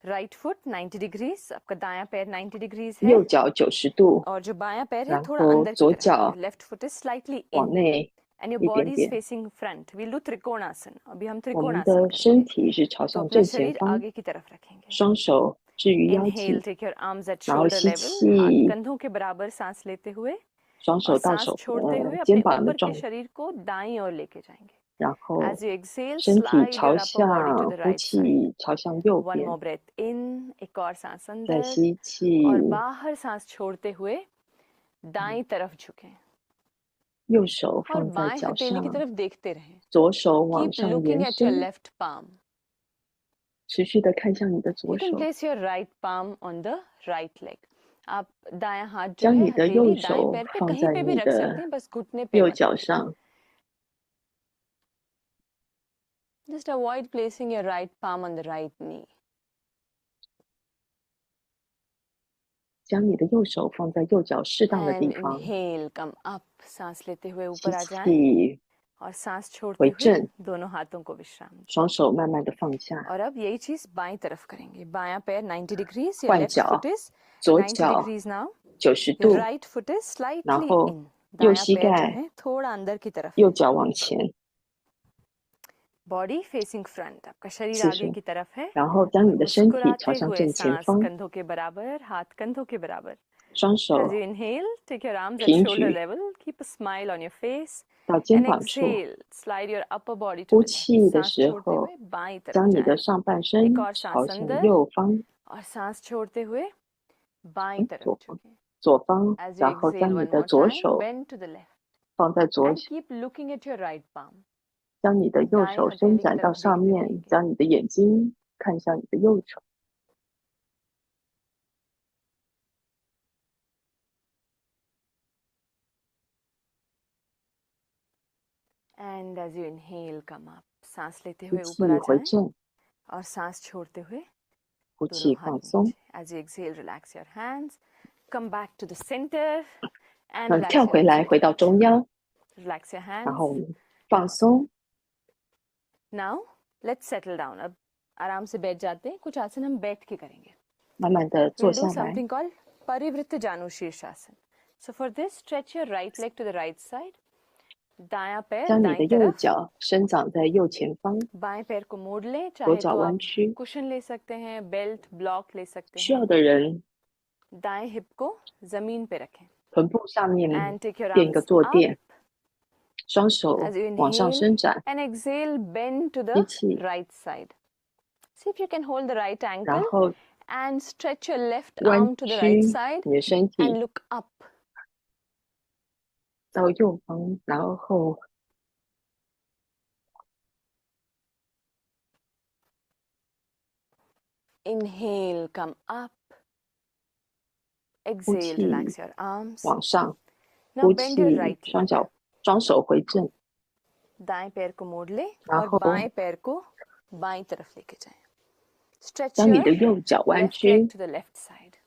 Speaker 1: Right foot 90 degrees. आपका दायां पैर 90 degrees है.
Speaker 2: 右脚90度，
Speaker 1: और जो बायां पैर है
Speaker 2: 然
Speaker 1: थोड़ा
Speaker 2: 后
Speaker 1: अंदर की
Speaker 2: 左
Speaker 1: तरफ है.
Speaker 2: 脚
Speaker 1: Left foot is slightly
Speaker 2: 往
Speaker 1: in.
Speaker 2: 内
Speaker 1: And your
Speaker 2: 一点
Speaker 1: body is
Speaker 2: 点。
Speaker 1: facing front. We'll do trikonasana. अभी हम
Speaker 2: 我们
Speaker 1: त्रिकोणासन
Speaker 2: 的身
Speaker 1: करेंगे.
Speaker 2: 体是朝
Speaker 1: तो
Speaker 2: 向
Speaker 1: अपना
Speaker 2: 正前
Speaker 1: शरीर
Speaker 2: 方，
Speaker 1: आगे की तरफ रखेंगे.
Speaker 2: 双手置于腰
Speaker 1: Inhale,
Speaker 2: 际，
Speaker 1: take your arms at
Speaker 2: 然后
Speaker 1: shoulder
Speaker 2: 吸
Speaker 1: level. हाथ
Speaker 2: 气，
Speaker 1: कंधों के बराबर सांस लेते हुए
Speaker 2: 双
Speaker 1: और
Speaker 2: 手到
Speaker 1: सांस
Speaker 2: 手
Speaker 1: छोड़ते हुए
Speaker 2: 肩
Speaker 1: अपने
Speaker 2: 膀的
Speaker 1: ऊपर के
Speaker 2: 状，
Speaker 1: शरीर को दाईं ओर लेके जाएंगे.
Speaker 2: 然后
Speaker 1: As you exhale,
Speaker 2: 身体
Speaker 1: slide
Speaker 2: 朝
Speaker 1: your upper body to
Speaker 2: 向，
Speaker 1: the
Speaker 2: 呼
Speaker 1: right side.
Speaker 2: 气朝向右
Speaker 1: One
Speaker 2: 边，
Speaker 1: more breath in. एक और सांस
Speaker 2: 再
Speaker 1: अंदर
Speaker 2: 吸气，
Speaker 1: और बाहर सांस छोड़ते हुए दाईं तरफ झुकें
Speaker 2: 右手
Speaker 1: और
Speaker 2: 放在
Speaker 1: बाएं
Speaker 2: 脚
Speaker 1: हथेली की
Speaker 2: 上，
Speaker 1: तरफ देखते रहें.
Speaker 2: 左手往
Speaker 1: Keep
Speaker 2: 上
Speaker 1: looking
Speaker 2: 延
Speaker 1: at your
Speaker 2: 伸，
Speaker 1: left palm.
Speaker 2: 持续的看向你的左
Speaker 1: You can
Speaker 2: 手，
Speaker 1: place your right palm on the right leg. आप दायां हाथ जो
Speaker 2: 将
Speaker 1: है
Speaker 2: 你的右
Speaker 1: हथेली दाएं
Speaker 2: 手
Speaker 1: पैर पे
Speaker 2: 放
Speaker 1: कहीं
Speaker 2: 在
Speaker 1: पे भी
Speaker 2: 你
Speaker 1: रख सकते
Speaker 2: 的
Speaker 1: हैं, बस घुटने पे
Speaker 2: 右
Speaker 1: मत
Speaker 2: 脚
Speaker 1: रखिए.
Speaker 2: 上，
Speaker 1: Just avoid placing your right palm on the right knee.
Speaker 2: 将你的右手放在右脚适当的
Speaker 1: And
Speaker 2: 地方，
Speaker 1: inhale, come up. सांस लेते हुए
Speaker 2: 吸
Speaker 1: ऊपर आ जाएं
Speaker 2: 气，
Speaker 1: और सांस छोड़ते
Speaker 2: 回
Speaker 1: हुए
Speaker 2: 正，
Speaker 1: दोनों हाथों को विश्राम दें.
Speaker 2: 双手慢慢的放下，
Speaker 1: और अब यही चीज बाएं तरफ करेंगे. बायां पैर 90 degrees. Your
Speaker 2: 换
Speaker 1: left
Speaker 2: 脚，
Speaker 1: foot is
Speaker 2: 左
Speaker 1: 90
Speaker 2: 脚
Speaker 1: degrees now.
Speaker 2: 90
Speaker 1: Your
Speaker 2: 度，
Speaker 1: right foot is
Speaker 2: 然
Speaker 1: slightly
Speaker 2: 后
Speaker 1: in.
Speaker 2: 右
Speaker 1: दायां
Speaker 2: 膝
Speaker 1: पैर जो
Speaker 2: 盖
Speaker 1: है थोड़ा अंदर की तरफ.
Speaker 2: 右脚往前，
Speaker 1: Body facing front. आपका शरीर
Speaker 2: 四
Speaker 1: आगे
Speaker 2: 十，
Speaker 1: की तरफ है.
Speaker 2: 然后将你
Speaker 1: और
Speaker 2: 的身体朝
Speaker 1: मुस्कुराते
Speaker 2: 向
Speaker 1: हुए
Speaker 2: 正前
Speaker 1: सांस
Speaker 2: 方，
Speaker 1: कंधों के बराबर, हाथ कंधों के बराबर.
Speaker 2: 双
Speaker 1: As
Speaker 2: 手
Speaker 1: you inhale, take your arms at
Speaker 2: 平
Speaker 1: shoulder
Speaker 2: 举
Speaker 1: level. Keep a smile on your face.
Speaker 2: 到肩
Speaker 1: And
Speaker 2: 膀处，
Speaker 1: exhale, slide your upper body to
Speaker 2: 呼
Speaker 1: the left.
Speaker 2: 气的
Speaker 1: सांस
Speaker 2: 时
Speaker 1: छोड़ते
Speaker 2: 候，
Speaker 1: हुए बाईं तरफ
Speaker 2: 将你的
Speaker 1: जाएं.
Speaker 2: 上半
Speaker 1: एक
Speaker 2: 身
Speaker 1: और
Speaker 2: 朝
Speaker 1: सांस
Speaker 2: 向
Speaker 1: अंदर
Speaker 2: 右方、
Speaker 1: और सांस छोड़ते हुए बाईं तरफ
Speaker 2: 左方、
Speaker 1: झुकें.
Speaker 2: 左方，
Speaker 1: As you
Speaker 2: 然后
Speaker 1: exhale
Speaker 2: 将你
Speaker 1: one
Speaker 2: 的
Speaker 1: more
Speaker 2: 左
Speaker 1: time,
Speaker 2: 手
Speaker 1: bend to the left.
Speaker 2: 放在左
Speaker 1: And keep looking at your right palm.
Speaker 2: 将你的右
Speaker 1: दाएं
Speaker 2: 手
Speaker 1: हथेली
Speaker 2: 伸
Speaker 1: की
Speaker 2: 展
Speaker 1: तरफ
Speaker 2: 到上
Speaker 1: देखते
Speaker 2: 面，
Speaker 1: रहेंगे.
Speaker 2: 将你的眼睛看向你的右手。
Speaker 1: And as you inhale, come up. सांस लेते
Speaker 2: 呼
Speaker 1: हुए
Speaker 2: 气
Speaker 1: ऊपर आ
Speaker 2: 回
Speaker 1: जाएं
Speaker 2: 正，
Speaker 1: और सांस छोड़ते हुए
Speaker 2: 呼
Speaker 1: दोनों
Speaker 2: 气
Speaker 1: हाथ
Speaker 2: 放松。
Speaker 1: नीचे. As you exhale, relax your hands. Come back to the center and
Speaker 2: 嗯，
Speaker 1: relax
Speaker 2: 跳
Speaker 1: your
Speaker 2: 回
Speaker 1: arms
Speaker 2: 来，
Speaker 1: and
Speaker 2: 回到
Speaker 1: feet.
Speaker 2: 中央，
Speaker 1: Relax your
Speaker 2: 然
Speaker 1: hands.
Speaker 2: 后我们放松。
Speaker 1: Now let's settle down. अब आराम से बैठ जाते हैं. कुछ आसन हम बैठ के करेंगे.
Speaker 2: 慢慢的坐
Speaker 1: We'll do
Speaker 2: 下来，
Speaker 1: something called Parivritta Janu Shirshasana. So for this, stretch your right leg to the right side. दायां पैर
Speaker 2: 将你的
Speaker 1: दाईं
Speaker 2: 右
Speaker 1: तरफ,
Speaker 2: 脚伸长在右前方，
Speaker 1: बाएं पैर को मोड़ लें,
Speaker 2: 左
Speaker 1: चाहे
Speaker 2: 脚
Speaker 1: तो
Speaker 2: 弯
Speaker 1: आप
Speaker 2: 曲。
Speaker 1: कुशन ले सकते हैं, बेल्ट ब्लॉक ले सकते
Speaker 2: 需要
Speaker 1: हैं।
Speaker 2: 的人
Speaker 1: दाएं हिप को जमीन पे रखें
Speaker 2: 臀部上面
Speaker 1: and take your
Speaker 2: 垫一个
Speaker 1: arms
Speaker 2: 坐
Speaker 1: up
Speaker 2: 垫，双手
Speaker 1: as you
Speaker 2: 往上
Speaker 1: inhale
Speaker 2: 伸展，
Speaker 1: and exhale, bend to
Speaker 2: 吸
Speaker 1: the
Speaker 2: 气，
Speaker 1: right side. See if you can hold the right
Speaker 2: 然
Speaker 1: ankle
Speaker 2: 后
Speaker 1: and stretch your left
Speaker 2: 弯
Speaker 1: arm to the right
Speaker 2: 曲
Speaker 1: side
Speaker 2: 你的身
Speaker 1: and
Speaker 2: 体
Speaker 1: look up.
Speaker 2: 到右方，然后
Speaker 1: Inhale, come up.
Speaker 2: 呼
Speaker 1: Exhale,
Speaker 2: 气
Speaker 1: relax your arms.
Speaker 2: 往上，
Speaker 1: Now
Speaker 2: 呼
Speaker 1: bend
Speaker 2: 气
Speaker 1: your right
Speaker 2: 双
Speaker 1: leg.
Speaker 2: 脚双手回正，
Speaker 1: दाएं पैर को मोड़ लें
Speaker 2: 然
Speaker 1: और
Speaker 2: 后
Speaker 1: बाएं पैर को बाईं तरफ लेके जाएं. Stretch
Speaker 2: 将你
Speaker 1: your
Speaker 2: 的右脚弯
Speaker 1: left leg
Speaker 2: 曲，
Speaker 1: to the left side.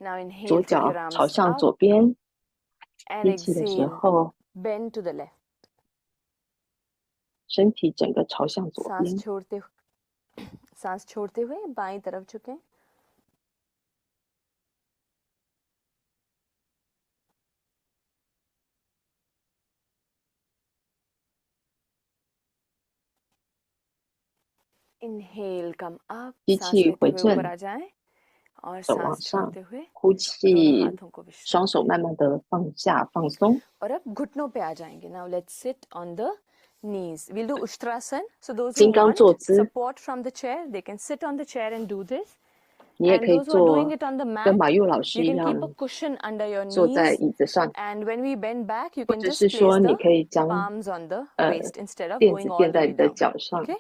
Speaker 1: Now
Speaker 2: 左
Speaker 1: inhale, take your
Speaker 2: 脚
Speaker 1: arms
Speaker 2: 朝向
Speaker 1: up
Speaker 2: 左边，
Speaker 1: and
Speaker 2: 吸气的时
Speaker 1: exhale,
Speaker 2: 候，
Speaker 1: bend to the left.
Speaker 2: 身体整个朝向左
Speaker 1: सांस
Speaker 2: 边，
Speaker 1: छोड़ते हुए बाईं तरफ झुकें. Inhale, come up.
Speaker 2: 吸
Speaker 1: सांस
Speaker 2: 气
Speaker 1: लेते
Speaker 2: 回
Speaker 1: हुए ऊपर
Speaker 2: 正，
Speaker 1: आ जाएं और
Speaker 2: 手往
Speaker 1: सांस
Speaker 2: 上，
Speaker 1: छोड़ते हुए
Speaker 2: 呼
Speaker 1: दोनों
Speaker 2: 气，
Speaker 1: हाथों को विश्राम
Speaker 2: 双手
Speaker 1: दें.
Speaker 2: 慢慢的放下放松。
Speaker 1: और अब घुटनों पे आ जाएंगे. Now let's sit on the knees. We'll do Ushtrasana. So those who
Speaker 2: 金刚
Speaker 1: want
Speaker 2: 坐姿，
Speaker 1: support from the chair, they can sit on the chair and do this.
Speaker 2: 你也
Speaker 1: And
Speaker 2: 可以
Speaker 1: those who are doing
Speaker 2: 做
Speaker 1: it on the
Speaker 2: 跟
Speaker 1: mat,
Speaker 2: 马玉老师
Speaker 1: you
Speaker 2: 一
Speaker 1: can keep a
Speaker 2: 样，
Speaker 1: cushion under your
Speaker 2: 坐在
Speaker 1: knees.
Speaker 2: 椅子上，
Speaker 1: And when we bend back, you
Speaker 2: 或
Speaker 1: can
Speaker 2: 者
Speaker 1: just
Speaker 2: 是
Speaker 1: place
Speaker 2: 说你
Speaker 1: the
Speaker 2: 可以将
Speaker 1: palms on the waist instead of
Speaker 2: 垫
Speaker 1: going
Speaker 2: 子
Speaker 1: all
Speaker 2: 垫
Speaker 1: the
Speaker 2: 在
Speaker 1: way
Speaker 2: 你的
Speaker 1: down.
Speaker 2: 脚上，
Speaker 1: Okay?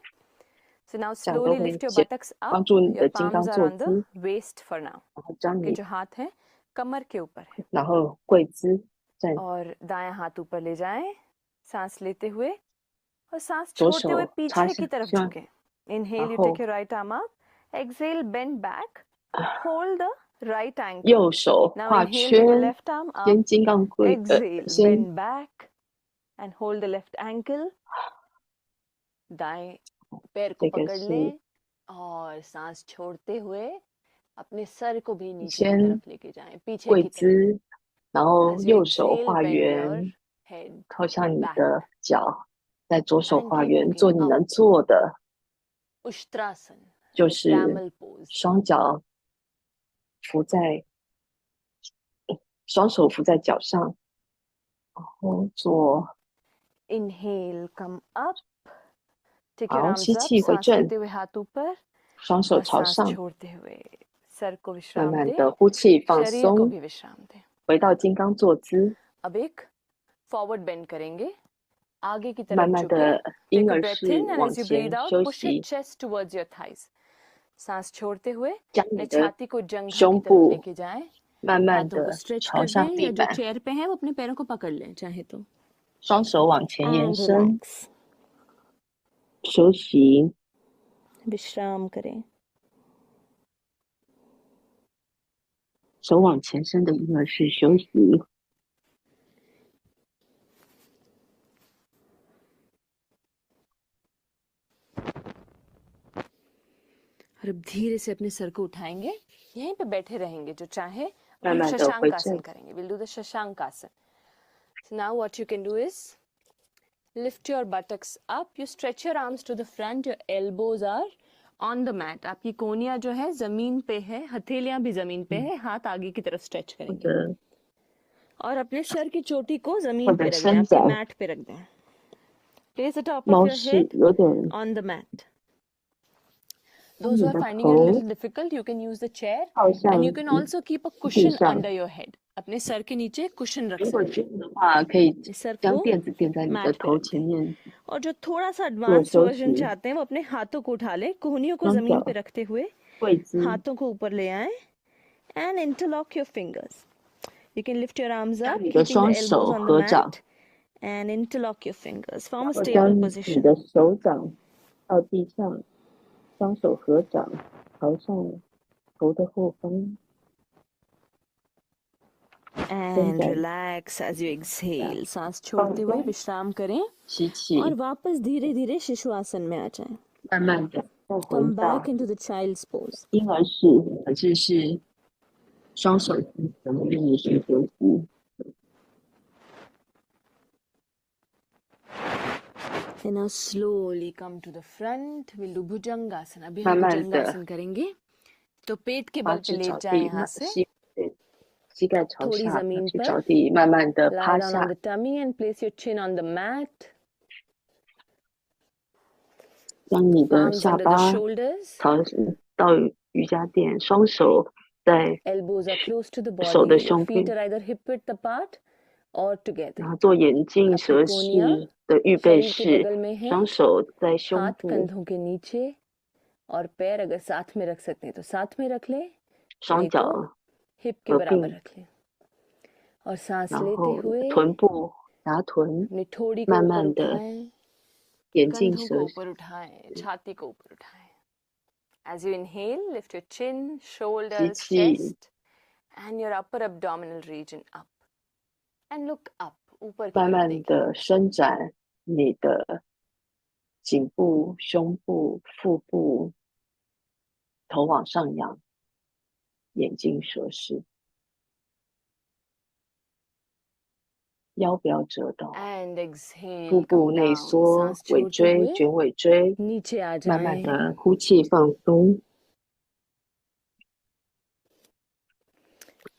Speaker 1: So now
Speaker 2: 这样都
Speaker 1: slowly
Speaker 2: 会
Speaker 1: lift your
Speaker 2: 协
Speaker 1: buttocks
Speaker 2: 帮
Speaker 1: up.
Speaker 2: 助你
Speaker 1: Your
Speaker 2: 的金
Speaker 1: palms
Speaker 2: 刚
Speaker 1: are
Speaker 2: 坐
Speaker 1: on the
Speaker 2: 姿，
Speaker 1: waist for now.
Speaker 2: 然后将
Speaker 1: आपके
Speaker 2: 你，
Speaker 1: जो हाथ हैं कमर के ऊपर है.
Speaker 2: 然后跪姿站，
Speaker 1: और दायां हाथ ऊपर ले जाएं, सांस लेते हुए और सांस
Speaker 2: 左
Speaker 1: छोड़ते हुए
Speaker 2: 手插
Speaker 1: पीछे
Speaker 2: 下
Speaker 1: की तरफ
Speaker 2: 向，
Speaker 1: झुकें. Inhale,
Speaker 2: 然
Speaker 1: you
Speaker 2: 后
Speaker 1: take your right arm up. Exhale, bend back. Hold the right ankle.
Speaker 2: 右手
Speaker 1: Now
Speaker 2: 画
Speaker 1: inhale, take your
Speaker 2: 圈，
Speaker 1: left arm up.
Speaker 2: 先金刚跪，
Speaker 1: Exhale,
Speaker 2: 先
Speaker 1: bend back and hold the left ankle. दाएं पैर को
Speaker 2: 这个
Speaker 1: पकड़
Speaker 2: 是
Speaker 1: लें और सांस छोड़ते हुए अपने सर को भी नीचे की
Speaker 2: 先
Speaker 1: तरफ लेके जाएं, पीछे
Speaker 2: 跪
Speaker 1: की तरफ.
Speaker 2: 姿，然后
Speaker 1: As you
Speaker 2: 右手
Speaker 1: exhale,
Speaker 2: 画
Speaker 1: bend
Speaker 2: 圆，
Speaker 1: your head
Speaker 2: 靠向你
Speaker 1: back
Speaker 2: 的脚，再左手
Speaker 1: and
Speaker 2: 画
Speaker 1: keep
Speaker 2: 圆，
Speaker 1: looking
Speaker 2: 做你
Speaker 1: up.
Speaker 2: 能做的，
Speaker 1: Ushtrasana,
Speaker 2: 就
Speaker 1: the
Speaker 2: 是
Speaker 1: camel pose.
Speaker 2: 双脚扶在，双手扶在脚上，然后做
Speaker 1: Inhale, come up. Take your
Speaker 2: 好，
Speaker 1: arms
Speaker 2: 吸
Speaker 1: up.
Speaker 2: 气回
Speaker 1: सांस
Speaker 2: 正，
Speaker 1: लेते हुए हाथ ऊपर
Speaker 2: 双手
Speaker 1: और
Speaker 2: 朝
Speaker 1: सांस
Speaker 2: 上，
Speaker 1: छोड़ते हुए सर को
Speaker 2: 慢
Speaker 1: विश्राम
Speaker 2: 慢
Speaker 1: दें,
Speaker 2: 的呼气放
Speaker 1: शरीर को
Speaker 2: 松，
Speaker 1: भी विश्राम दें.
Speaker 2: 回到金刚坐姿，
Speaker 1: अब एक फॉरवर्ड बेंड करेंगे, आगे की
Speaker 2: 慢
Speaker 1: तरफ
Speaker 2: 慢
Speaker 1: झुके.
Speaker 2: 的
Speaker 1: Take
Speaker 2: 婴
Speaker 1: a
Speaker 2: 儿
Speaker 1: breath
Speaker 2: 式
Speaker 1: in and
Speaker 2: 往
Speaker 1: as you
Speaker 2: 前
Speaker 1: breathe out,
Speaker 2: 休
Speaker 1: push your
Speaker 2: 息，
Speaker 1: chest towards your thighs. सांस छोड़ते हुए
Speaker 2: 将
Speaker 1: अपने
Speaker 2: 你的
Speaker 1: छाती को जंघा की
Speaker 2: 胸
Speaker 1: तरफ
Speaker 2: 部
Speaker 1: लेके जाएं.
Speaker 2: 慢慢
Speaker 1: हाथों को
Speaker 2: 的
Speaker 1: स्ट्रेच
Speaker 2: 朝
Speaker 1: कर
Speaker 2: 上
Speaker 1: दें
Speaker 2: 地
Speaker 1: या जो
Speaker 2: 板，
Speaker 1: चेयर पे है वो अपने पैरों को पकड़ लें चाहे तो.
Speaker 2: 双手往前延
Speaker 1: And
Speaker 2: 伸，
Speaker 1: relax.
Speaker 2: 休息。
Speaker 1: विश्राम करें.
Speaker 2: 手往前伸的婴儿式休息。
Speaker 1: और अब धीरे से अपने सर को उठाएंगे, यहीं पे बैठे रहेंगे जो चाहे. और हम
Speaker 2: 慢慢地
Speaker 1: शशांक
Speaker 2: 回
Speaker 1: आसन
Speaker 2: 正。
Speaker 1: करेंगे. We'll do the शशांक आसन. So now what you can do is lift your buttocks up. You stretch your arms to the front. Your elbows are on the mat. आपकी कोहनियां जो है जमीन पे है, हथेलियां भी जमीन पे है, हाथ आगे की तरफ स्ट्रेच
Speaker 2: 或
Speaker 1: करेंगे
Speaker 2: 者
Speaker 1: और अपने सर की चोटी को
Speaker 2: 或
Speaker 1: जमीन
Speaker 2: 者
Speaker 1: पे रख दें,
Speaker 2: 伸
Speaker 1: आपके
Speaker 2: 展
Speaker 1: मैट पे रख दें. Place the top of
Speaker 2: 猫
Speaker 1: your
Speaker 2: 式，
Speaker 1: head
Speaker 2: 有点
Speaker 1: on the mat.
Speaker 2: 将
Speaker 1: Those
Speaker 2: 你
Speaker 1: who are
Speaker 2: 的
Speaker 1: finding it a
Speaker 2: 头
Speaker 1: little difficult, you can use the chair
Speaker 2: 靠
Speaker 1: and
Speaker 2: 向
Speaker 1: you can
Speaker 2: 地
Speaker 1: also keep a cushion
Speaker 2: 上。
Speaker 1: under your head. अपने sir के नीचे cushion रख
Speaker 2: 如果
Speaker 1: सकते
Speaker 2: 这样的话，可以
Speaker 1: हैं. Sir
Speaker 2: 将
Speaker 1: को
Speaker 2: 垫子垫在你的
Speaker 1: mat पे
Speaker 2: 头
Speaker 1: रख
Speaker 2: 前
Speaker 1: दें.
Speaker 2: 面
Speaker 1: और जो थोड़ा सा
Speaker 2: 做
Speaker 1: एडवांस्ड
Speaker 2: 休
Speaker 1: वर्जन
Speaker 2: 息。
Speaker 1: चाहते हैं वो अपने हाथों को उठा लें, कोहनियों को
Speaker 2: 双
Speaker 1: जमीन
Speaker 2: 脚
Speaker 1: पे रखते हुए
Speaker 2: 跪姿，
Speaker 1: हाथों को ऊपर ले आएं and interlock your fingers. You can lift your arms
Speaker 2: 将
Speaker 1: up,
Speaker 2: 你的
Speaker 1: keeping the
Speaker 2: 双
Speaker 1: elbows
Speaker 2: 手
Speaker 1: on the
Speaker 2: 合掌，
Speaker 1: mat and interlock your fingers. Form a
Speaker 2: 或
Speaker 1: stable
Speaker 2: 将你
Speaker 1: position.
Speaker 2: 的手掌到地上，双手合掌，朝上头的后方，
Speaker 1: And
Speaker 2: 伸展
Speaker 1: relax as you exhale. सांस छोड़ते हुए विश्राम करें
Speaker 2: 吸气，
Speaker 1: और वापस धीरे धीरे शिशु आसन में आ जाएं.
Speaker 2: 慢慢的再回
Speaker 1: Come
Speaker 2: 到
Speaker 1: back into the child's pose.
Speaker 2: 婴儿式，可是是双手支撑的婴儿式休息。
Speaker 1: And now slowly come to the front. We'll do Bhujangasana. अभी हम
Speaker 2: 慢慢的
Speaker 1: भुजंगासन करेंगे. तो पेट के
Speaker 2: 八
Speaker 1: बल पे
Speaker 2: 字
Speaker 1: लेट
Speaker 2: 朝
Speaker 1: जाए
Speaker 2: 地，
Speaker 1: यहाँ से.
Speaker 2: 膝盖朝
Speaker 1: थोड़ी
Speaker 2: 下，八
Speaker 1: जमीन
Speaker 2: 字
Speaker 1: पर
Speaker 2: 着地，慢慢的
Speaker 1: lie
Speaker 2: 趴
Speaker 1: down
Speaker 2: 下
Speaker 1: on the， tummy and place your chin on the mat.
Speaker 2: 将你的
Speaker 1: Palms
Speaker 2: 下
Speaker 1: under the
Speaker 2: 巴
Speaker 1: shoulders.
Speaker 2: 朝到瑜伽垫，双手在
Speaker 1: Elbows are close to the
Speaker 2: 手的
Speaker 1: body. Your
Speaker 2: 胸
Speaker 1: feet
Speaker 2: 边，
Speaker 1: are either hip width apart or together.
Speaker 2: 然后做眼镜
Speaker 1: अपनी
Speaker 2: 蛇
Speaker 1: कोहनियाँ
Speaker 2: 式的预备
Speaker 1: शरीर के
Speaker 2: 式，
Speaker 1: बगल में है.
Speaker 2: 双手在胸
Speaker 1: हाथ
Speaker 2: 部，
Speaker 1: कंधों के नीचे और पैर अगर साथ में रख सकते हैं तो साथ में रख ले,
Speaker 2: 双
Speaker 1: नहीं तो
Speaker 2: 脚
Speaker 1: हिप के
Speaker 2: 合
Speaker 1: बराबर
Speaker 2: 并，
Speaker 1: रख ले. और सांस
Speaker 2: 然
Speaker 1: लेते
Speaker 2: 后
Speaker 1: हुए
Speaker 2: 臀部打臀，
Speaker 1: अपनी ठोड़ी को
Speaker 2: 慢
Speaker 1: ऊपर
Speaker 2: 慢的
Speaker 1: उठाएं,
Speaker 2: 眼镜
Speaker 1: कंधों
Speaker 2: 蛇
Speaker 1: को ऊपर उठाएं, छाती को ऊपर उठाएं. As you inhale, lift your chin,
Speaker 2: 吸
Speaker 1: shoulders,
Speaker 2: 气，
Speaker 1: chest and your upper abdominal region up. And look up, ऊपर की
Speaker 2: 慢
Speaker 1: तरफ
Speaker 2: 慢
Speaker 1: देखें.
Speaker 2: 的伸展你的颈部、胸部、腹部，头往上扬，眼镜蛇式，腰不要折到，
Speaker 1: And
Speaker 2: 腹
Speaker 1: exhale,
Speaker 2: 部
Speaker 1: come
Speaker 2: 内
Speaker 1: down.
Speaker 2: 缩，
Speaker 1: सांस
Speaker 2: 尾
Speaker 1: छोड़ते
Speaker 2: 椎
Speaker 1: हुए
Speaker 2: 卷尾椎，
Speaker 1: नीचे आ
Speaker 2: 慢慢
Speaker 1: जाएं.
Speaker 2: 的呼气放松，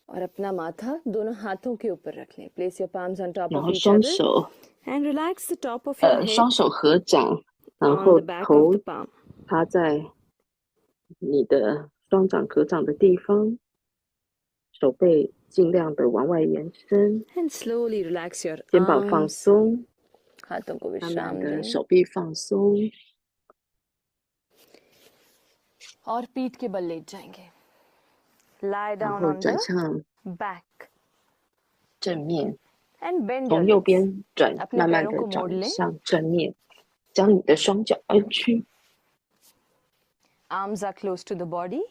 Speaker 1: और अपना माथा दोनों हाथों के ऊपर रख लें. Place your palms on top
Speaker 2: 然
Speaker 1: of
Speaker 2: 后
Speaker 1: each
Speaker 2: 双
Speaker 1: other
Speaker 2: 手
Speaker 1: and relax the top of your
Speaker 2: 双
Speaker 1: head
Speaker 2: 手合掌，然
Speaker 1: on
Speaker 2: 后
Speaker 1: the back of
Speaker 2: 头
Speaker 1: the palm.
Speaker 2: 趴在你的双掌合掌的地方，手背尽量的往外延伸，
Speaker 1: And slowly relax your
Speaker 2: 肩膀放
Speaker 1: arms.
Speaker 2: 松，
Speaker 1: हाथों को
Speaker 2: 慢
Speaker 1: विश्राम
Speaker 2: 慢的
Speaker 1: दें
Speaker 2: 手臂放松，
Speaker 1: और पीठ के बल लेट जाएंगे. Lie
Speaker 2: 然
Speaker 1: down
Speaker 2: 后
Speaker 1: on
Speaker 2: 转
Speaker 1: the
Speaker 2: 向
Speaker 1: back
Speaker 2: 正面，
Speaker 1: and bend your
Speaker 2: 从右
Speaker 1: legs.
Speaker 2: 边转，
Speaker 1: अपने
Speaker 2: 慢慢
Speaker 1: पैरों
Speaker 2: 的
Speaker 1: को मोड़
Speaker 2: 转
Speaker 1: लें.
Speaker 2: 向正面，将你的双脚弯曲，
Speaker 1: Arms are close to the body.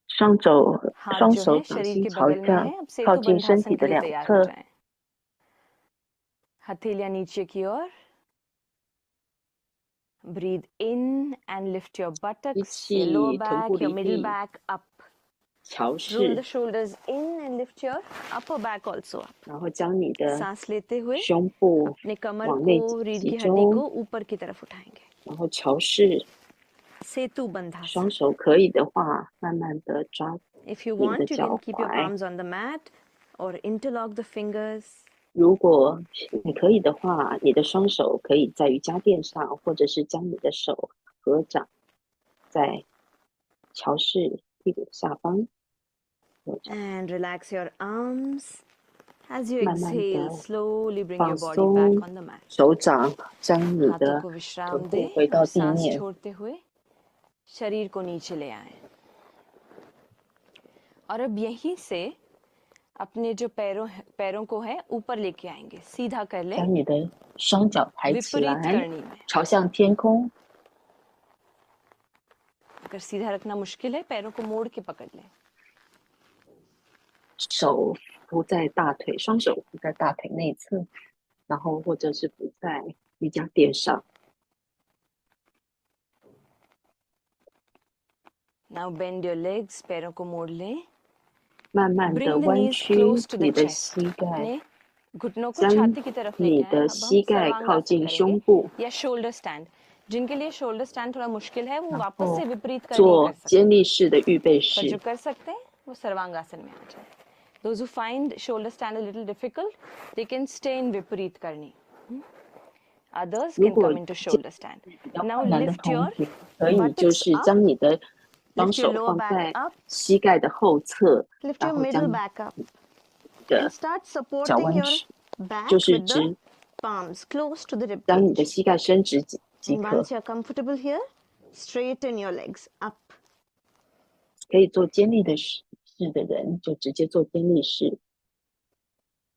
Speaker 2: 双
Speaker 1: हाथ जो
Speaker 2: 手
Speaker 1: है
Speaker 2: 掌
Speaker 1: शरीर
Speaker 2: 心
Speaker 1: के
Speaker 2: 朝
Speaker 1: बगल में
Speaker 2: 下，
Speaker 1: है. अब
Speaker 2: 靠
Speaker 1: सेतु
Speaker 2: 近身
Speaker 1: बंधासन
Speaker 2: 体
Speaker 1: के
Speaker 2: 的
Speaker 1: लिए
Speaker 2: 两
Speaker 1: तैयार हो
Speaker 2: 侧，
Speaker 1: जाएं. हथेलियां नीचे की ओर. Breathe in and lift your
Speaker 2: 吸
Speaker 1: buttocks, your lower
Speaker 2: 气，臀部
Speaker 1: back, your
Speaker 2: 离
Speaker 1: middle
Speaker 2: 地，
Speaker 1: back up.
Speaker 2: 桥
Speaker 1: Roll the
Speaker 2: 式，
Speaker 1: shoulders in and lift your upper back also up.
Speaker 2: 然后将你的
Speaker 1: सांस लेते हुए
Speaker 2: 胸部
Speaker 1: अपने कमर
Speaker 2: 往
Speaker 1: को
Speaker 2: 内
Speaker 1: रीढ़
Speaker 2: 集
Speaker 1: की हड्डी
Speaker 2: 中，
Speaker 1: को ऊपर की तरफ उठाएंगे.
Speaker 2: 然后桥式，
Speaker 1: सेतु bandhasana.
Speaker 2: 双手可以的话，慢慢的抓
Speaker 1: If you
Speaker 2: 你的
Speaker 1: want, you
Speaker 2: 脚
Speaker 1: can keep your
Speaker 2: 踝。
Speaker 1: palms on the mat or interlock the fingers.
Speaker 2: 如果你可以的话，你的双手可以在瑜伽垫上，或者是将你的手合掌在桥式屁股的下方，合掌
Speaker 1: And relax your arms. As you
Speaker 2: 慢慢
Speaker 1: exhale,
Speaker 2: 的
Speaker 1: slowly bring
Speaker 2: 放
Speaker 1: your body
Speaker 2: 松
Speaker 1: back on the mat.
Speaker 2: 手掌，将你
Speaker 1: हाथों
Speaker 2: 的
Speaker 1: को विश्राम
Speaker 2: 臀部
Speaker 1: दें
Speaker 2: 回到
Speaker 1: और
Speaker 2: 地
Speaker 1: सांस
Speaker 2: 面，
Speaker 1: छोड़ते हुए शरीर को नीचे ले आएं. और अब यहीं से अपने जो पैरों को है ऊपर लेके आएंगे. सीधा कर ले.
Speaker 2: 将你的双脚抬起
Speaker 1: विपरीत
Speaker 2: 来，
Speaker 1: करनी में.
Speaker 2: 朝向天空，
Speaker 1: अगर सीधा रखना मुश्किल है, पैरों को मोड़ के पकड़ ले.
Speaker 2: 手扶在大腿，双手扶在大腿内侧，然后或者是扶在瑜伽垫上。
Speaker 1: Now bend your legs. पैरों को मोड़ ले.
Speaker 2: 慢慢的
Speaker 1: Bring the
Speaker 2: 弯
Speaker 1: knees
Speaker 2: 曲
Speaker 1: close to the
Speaker 2: 你的
Speaker 1: chest.
Speaker 2: 膝盖，
Speaker 1: अपने घुटनों को
Speaker 2: 将
Speaker 1: छाती की तरफ
Speaker 2: 你
Speaker 1: लेके आए.
Speaker 2: 的
Speaker 1: अब
Speaker 2: 膝
Speaker 1: हम
Speaker 2: 盖靠
Speaker 1: सर्वांगासन
Speaker 2: 近
Speaker 1: करेंगे
Speaker 2: 胸部，
Speaker 1: या शोल्डर स्टैंड. जिनके लिए शोल्डर स्टैंड थोड़ा मुश्किल है, वो
Speaker 2: 然
Speaker 1: वापस
Speaker 2: 后
Speaker 1: से विपरीत करनी कर
Speaker 2: 做
Speaker 1: सकते
Speaker 2: 肩力式的预备
Speaker 1: पर जो
Speaker 2: 式。
Speaker 1: कर सकते हैं वो सर्वांगासन में आ जाए. Those who find shoulder stand a little difficult, they can stay in viparit karni. Others
Speaker 2: 如
Speaker 1: can
Speaker 2: 果
Speaker 1: come into shoulder stand.
Speaker 2: 比较
Speaker 1: Now
Speaker 2: 困难的
Speaker 1: lift
Speaker 2: 同
Speaker 1: your
Speaker 2: 学，可以就
Speaker 1: buttocks
Speaker 2: 是
Speaker 1: up,
Speaker 2: 将你的双
Speaker 1: lift your
Speaker 2: 手
Speaker 1: lower
Speaker 2: 放
Speaker 1: back
Speaker 2: 在
Speaker 1: up,
Speaker 2: 膝盖的后侧，
Speaker 1: lift
Speaker 2: 然
Speaker 1: your
Speaker 2: 后
Speaker 1: middle
Speaker 2: 将
Speaker 1: back up,
Speaker 2: 你
Speaker 1: and
Speaker 2: 的
Speaker 1: start
Speaker 2: 脚
Speaker 1: supporting
Speaker 2: 弯
Speaker 1: your
Speaker 2: 曲，
Speaker 1: back
Speaker 2: 就是
Speaker 1: with the
Speaker 2: 指
Speaker 1: palms close to the rib
Speaker 2: 将你的
Speaker 1: cage.
Speaker 2: 膝盖伸直即
Speaker 1: And
Speaker 2: 可。
Speaker 1: once you're comfortable here, straighten your legs up.
Speaker 2: 可以做肩力的式的人，就直接做肩力式。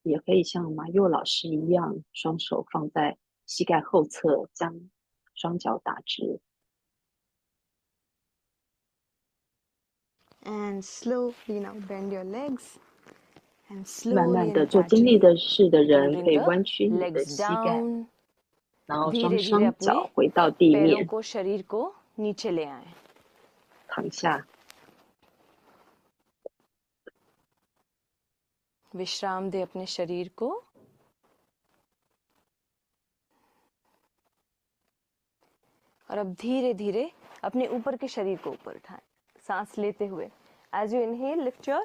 Speaker 2: 也可以像马佑老师一样，双手放在膝盖后侧，将双脚打直。
Speaker 1: And slowly now bend your legs. And
Speaker 2: 慢
Speaker 1: slowly
Speaker 2: 慢
Speaker 1: and
Speaker 2: 的做肩力
Speaker 1: gradually
Speaker 2: 的式的人，
Speaker 1: bring
Speaker 2: 可以
Speaker 1: the
Speaker 2: 弯曲你的
Speaker 1: legs
Speaker 2: 膝盖，
Speaker 1: down.
Speaker 2: 然后
Speaker 1: धीरे
Speaker 2: 双
Speaker 1: धीरे
Speaker 2: 脚
Speaker 1: अपने
Speaker 2: 回到地
Speaker 1: पैरों
Speaker 2: 面，
Speaker 1: को शरीर को नीचे ले आए.
Speaker 2: 躺下，
Speaker 1: विश्राम दे अपने शरीर को. और अब धीरे धीरे अपने ऊपर के शरीर को ऊपर उठाएं, सांस लेते हुए. As you inhale, lift your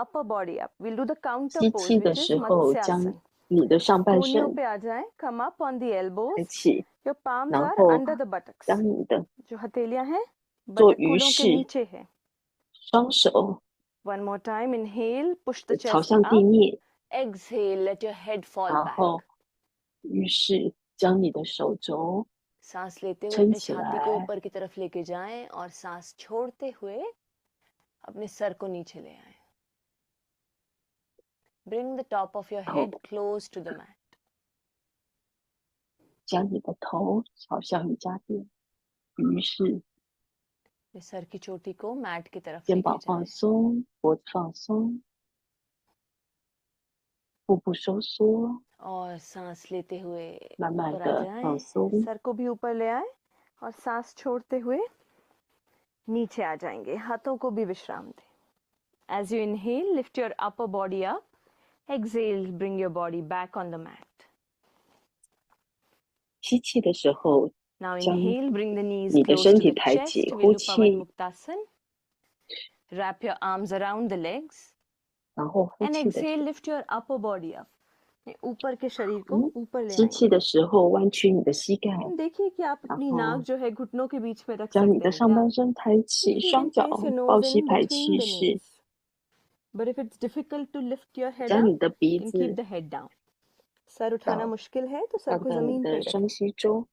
Speaker 1: upper body up. We'll do the counter
Speaker 2: 吸
Speaker 1: pose,
Speaker 2: 气的
Speaker 1: which is
Speaker 2: 时候，将
Speaker 1: Matsyasana.
Speaker 2: 你的上半
Speaker 1: कोहनियों
Speaker 2: 身
Speaker 1: पे आ जाएं, come up on the
Speaker 2: 抬
Speaker 1: elbows.
Speaker 2: 起，
Speaker 1: Your palms
Speaker 2: 然
Speaker 1: are
Speaker 2: 后
Speaker 1: under the buttocks.
Speaker 2: 将你的
Speaker 1: जो हथेलियां हैं
Speaker 2: 做
Speaker 1: बटक
Speaker 2: 鱼
Speaker 1: कूलों के
Speaker 2: 式，
Speaker 1: नीचे है.
Speaker 2: 双手
Speaker 1: One more time, inhale, push the
Speaker 2: 朝
Speaker 1: chest
Speaker 2: 向地
Speaker 1: up.
Speaker 2: 面，
Speaker 1: Exhale, let your head fall
Speaker 2: 然
Speaker 1: back.
Speaker 2: 后鱼式将你的手肘
Speaker 1: सांस लेते हुए
Speaker 2: 撑
Speaker 1: अपने
Speaker 2: 起
Speaker 1: छाती को
Speaker 2: 来，
Speaker 1: ऊपर की तरफ लेके जाएं और सांस छोड़ते हुए अपने सर को नीचे ले आएं. Bring the top of your
Speaker 2: 头
Speaker 1: head close to the mat.
Speaker 2: 将你的头朝向瑜伽垫，鱼式
Speaker 1: अपने सर की चोटी को मैट की तरफ
Speaker 2: 肩
Speaker 1: लेके
Speaker 2: 膀
Speaker 1: जाएं.
Speaker 2: 放松，脖子放松，腹部收缩，
Speaker 1: और सांस लेते हुए
Speaker 2: 慢慢
Speaker 1: ऊपर आ
Speaker 2: 的
Speaker 1: जाएं.
Speaker 2: 放松，
Speaker 1: सर को भी ऊपर ले आए और सांस छोड़ते हुए नीचे आ जाएंगे. हाथों को भी विश्राम दें. As you inhale, lift your upper body up. Exhale, bring your body back on the mat.
Speaker 2: 吸气的时候，
Speaker 1: Now
Speaker 2: 将
Speaker 1: inhale, bring the knees
Speaker 2: 你的
Speaker 1: close
Speaker 2: 身
Speaker 1: to
Speaker 2: 体
Speaker 1: the
Speaker 2: 抬
Speaker 1: chest.
Speaker 2: 起，
Speaker 1: We'll
Speaker 2: 呼
Speaker 1: do Pavan
Speaker 2: 气，
Speaker 1: Muktasan. Wrap your arms around the legs.
Speaker 2: 然后呼
Speaker 1: And
Speaker 2: 气的
Speaker 1: exhale,
Speaker 2: 时
Speaker 1: lift your upper body up. ऊपर के शरीर को
Speaker 2: 候，
Speaker 1: ऊपर ले
Speaker 2: 吸气
Speaker 1: आएंगे.
Speaker 2: 的时候弯曲你的膝盖，
Speaker 1: देखिए कि आप अपनी
Speaker 2: हाँ।
Speaker 1: नाक जो है घुटनों के बीच में रख
Speaker 2: 将你
Speaker 1: सकते
Speaker 2: 的
Speaker 1: हैं
Speaker 2: 上
Speaker 1: क्या?
Speaker 2: 半身抬起，
Speaker 1: If you
Speaker 2: 双
Speaker 1: can
Speaker 2: 脚
Speaker 1: place your
Speaker 2: 抱
Speaker 1: nose
Speaker 2: 膝
Speaker 1: in
Speaker 2: 排
Speaker 1: between
Speaker 2: 气
Speaker 1: the
Speaker 2: 式，
Speaker 1: knees. But if it's difficult to lift your head
Speaker 2: 将
Speaker 1: up,
Speaker 2: 你的鼻
Speaker 1: you can keep
Speaker 2: 子
Speaker 1: the head down. Sir उठाना
Speaker 2: 到
Speaker 1: मुश्किल है तो सर
Speaker 2: 放
Speaker 1: को
Speaker 2: 到你
Speaker 1: जमीन पे
Speaker 2: 的
Speaker 1: ही
Speaker 2: 双
Speaker 1: रखें.
Speaker 2: 膝中。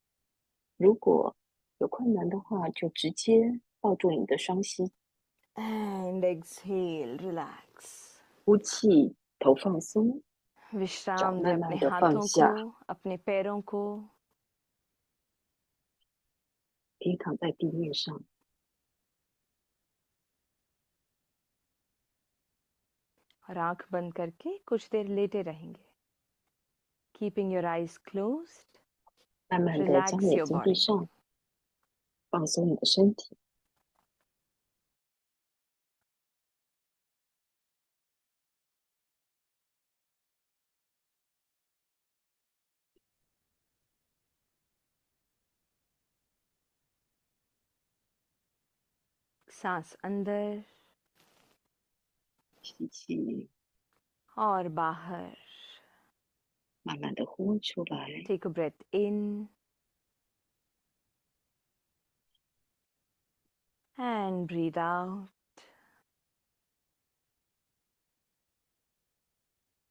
Speaker 2: 如果有困难的话，就直接抱住你的双膝，
Speaker 1: And exhale, relax.
Speaker 2: 呼气，头放松，
Speaker 1: विश्राम दे
Speaker 2: 慢
Speaker 1: अपने
Speaker 2: 慢的放
Speaker 1: हाथों
Speaker 2: 下，
Speaker 1: को, अपने पैरों को.
Speaker 2: 可以躺在地面上。
Speaker 1: और आंख बंद करके कुछ देर लेटे रहेंगे. Keeping your eyes closed,
Speaker 2: 慢慢的将
Speaker 1: relax
Speaker 2: 眼
Speaker 1: your
Speaker 2: 睛闭
Speaker 1: body.
Speaker 2: 上，放松你的身体。
Speaker 1: सांस अंदर
Speaker 2: 吸气，
Speaker 1: और बाहर.
Speaker 2: 慢慢的呼出来，
Speaker 1: Take a breath in and breathe out.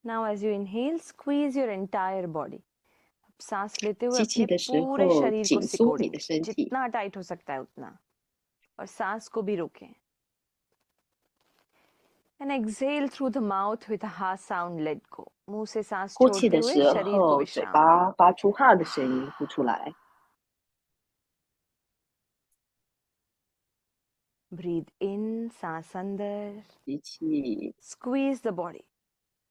Speaker 1: Now as you inhale, squeeze your entire body. अब सांस लेते हुए
Speaker 2: 吸气
Speaker 1: अपने
Speaker 2: 的时
Speaker 1: पूरे
Speaker 2: 候
Speaker 1: शरीर को
Speaker 2: 紧缩你的
Speaker 1: सिकोड़ेंगे.
Speaker 2: 身体，
Speaker 1: जितना टाइट हो सकता है उतना. और सांस को भी रोकें. And exhale through the mouth with a ha sound, let go. मुंह से सांस
Speaker 2: 呼气
Speaker 1: छोड़ते
Speaker 2: 的
Speaker 1: हुए
Speaker 2: 时
Speaker 1: शरीर को
Speaker 2: 候嘴
Speaker 1: विश्राम दें.
Speaker 2: 巴发出哈的声音，呼出来。
Speaker 1: Breathe in, सांस अंदर.
Speaker 2: 吸气，
Speaker 1: Squeeze the body.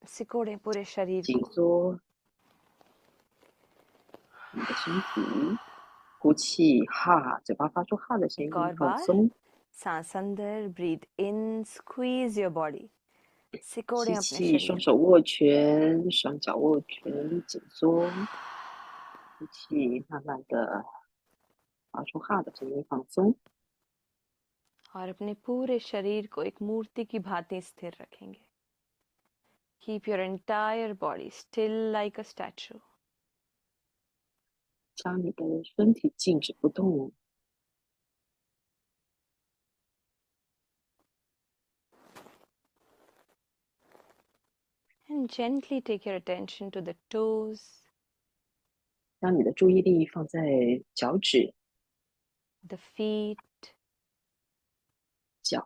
Speaker 1: सिकोड़ें पूरे शरीर
Speaker 2: 紧
Speaker 1: को.
Speaker 2: 缩你的身体，呼气，哈，嘴巴发出哈的声
Speaker 1: एक
Speaker 2: 音，
Speaker 1: और
Speaker 2: 放
Speaker 1: बार.
Speaker 2: 松。
Speaker 1: सांस अंदर, breathe in, squeeze your body.
Speaker 2: 吸
Speaker 1: सिकोड़ें अपने
Speaker 2: 气，双
Speaker 1: शरीर
Speaker 2: 手握拳，双脚握拳，紧缩。呼气，慢慢的发出哈的声音，放松。
Speaker 1: और अपने पूरे शरीर को एक मूर्ति की भांति स्थिर रखेंगे. Keep your entire body still like a statue.
Speaker 2: 将你的身体静止不动，
Speaker 1: And gently take your attention to the toes,
Speaker 2: 将你的注意力放在脚趾、
Speaker 1: the feet,
Speaker 2: 脚、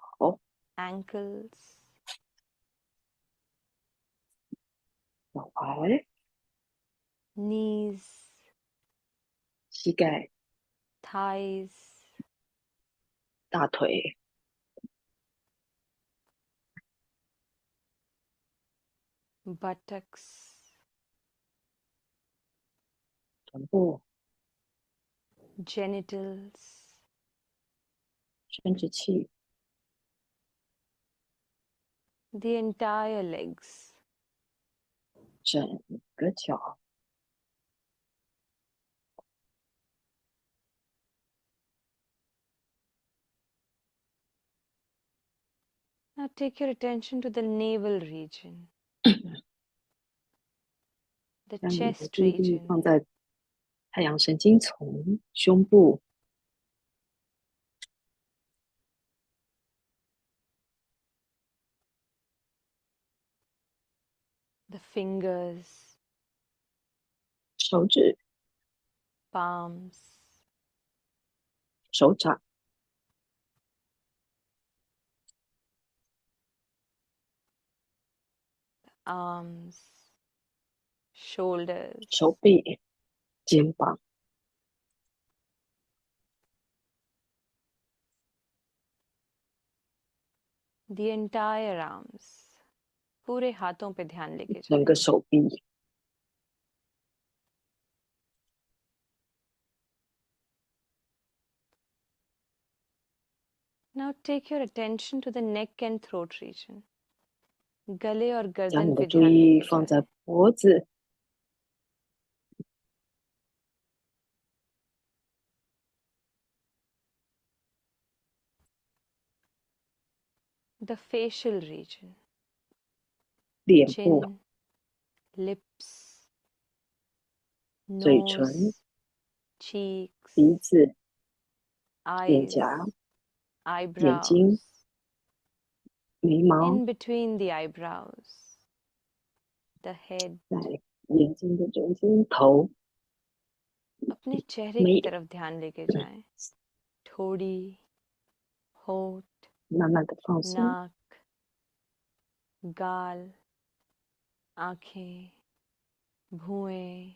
Speaker 1: ankles,
Speaker 2: 脚踝、
Speaker 1: knees,
Speaker 2: 膝盖、
Speaker 1: thighs,
Speaker 2: 大腿、
Speaker 1: buttocks,
Speaker 2: 臀部、
Speaker 1: genitals,
Speaker 2: 生殖器、
Speaker 1: the entire legs.
Speaker 2: 整个脚。
Speaker 1: Now take your attention to the navel region, the
Speaker 2: 将你的
Speaker 1: chest
Speaker 2: 注意力
Speaker 1: region,
Speaker 2: 放在太阳神经丛、胸部、
Speaker 1: the fingers,
Speaker 2: 手指、
Speaker 1: palms,
Speaker 2: 手掌、
Speaker 1: arms, shoulders,
Speaker 2: 手臂、肩膀、
Speaker 1: the entire arms. पूरे हाथों पे ध्यान लेके
Speaker 2: 整
Speaker 1: जाएं.
Speaker 2: 个手臂。
Speaker 1: Now take your attention to the neck and throat region. गले और
Speaker 2: 将
Speaker 1: गर्दन
Speaker 2: 你的
Speaker 1: पे
Speaker 2: 注
Speaker 1: ध्यान
Speaker 2: 意
Speaker 1: लेके
Speaker 2: 放
Speaker 1: जाएं.
Speaker 2: 在脖子、
Speaker 1: The facial region,
Speaker 2: 脸部、
Speaker 1: chin, lips,
Speaker 2: 嘴唇、
Speaker 1: nose, cheeks,
Speaker 2: 鼻子、脸
Speaker 1: eyes,
Speaker 2: 颊、 眼
Speaker 1: eyebrows,
Speaker 2: 睛、眉毛，
Speaker 1: in between the eyebrows, the head.
Speaker 2: 在眼睛的中间、头、
Speaker 1: अपने चेहरे की
Speaker 2: 眉，
Speaker 1: तरफ ध्यान लेके जाएं. ठोड़ी, होठ,
Speaker 2: 慢慢的放松，
Speaker 1: नाक, गाल, आंखें, भुएं,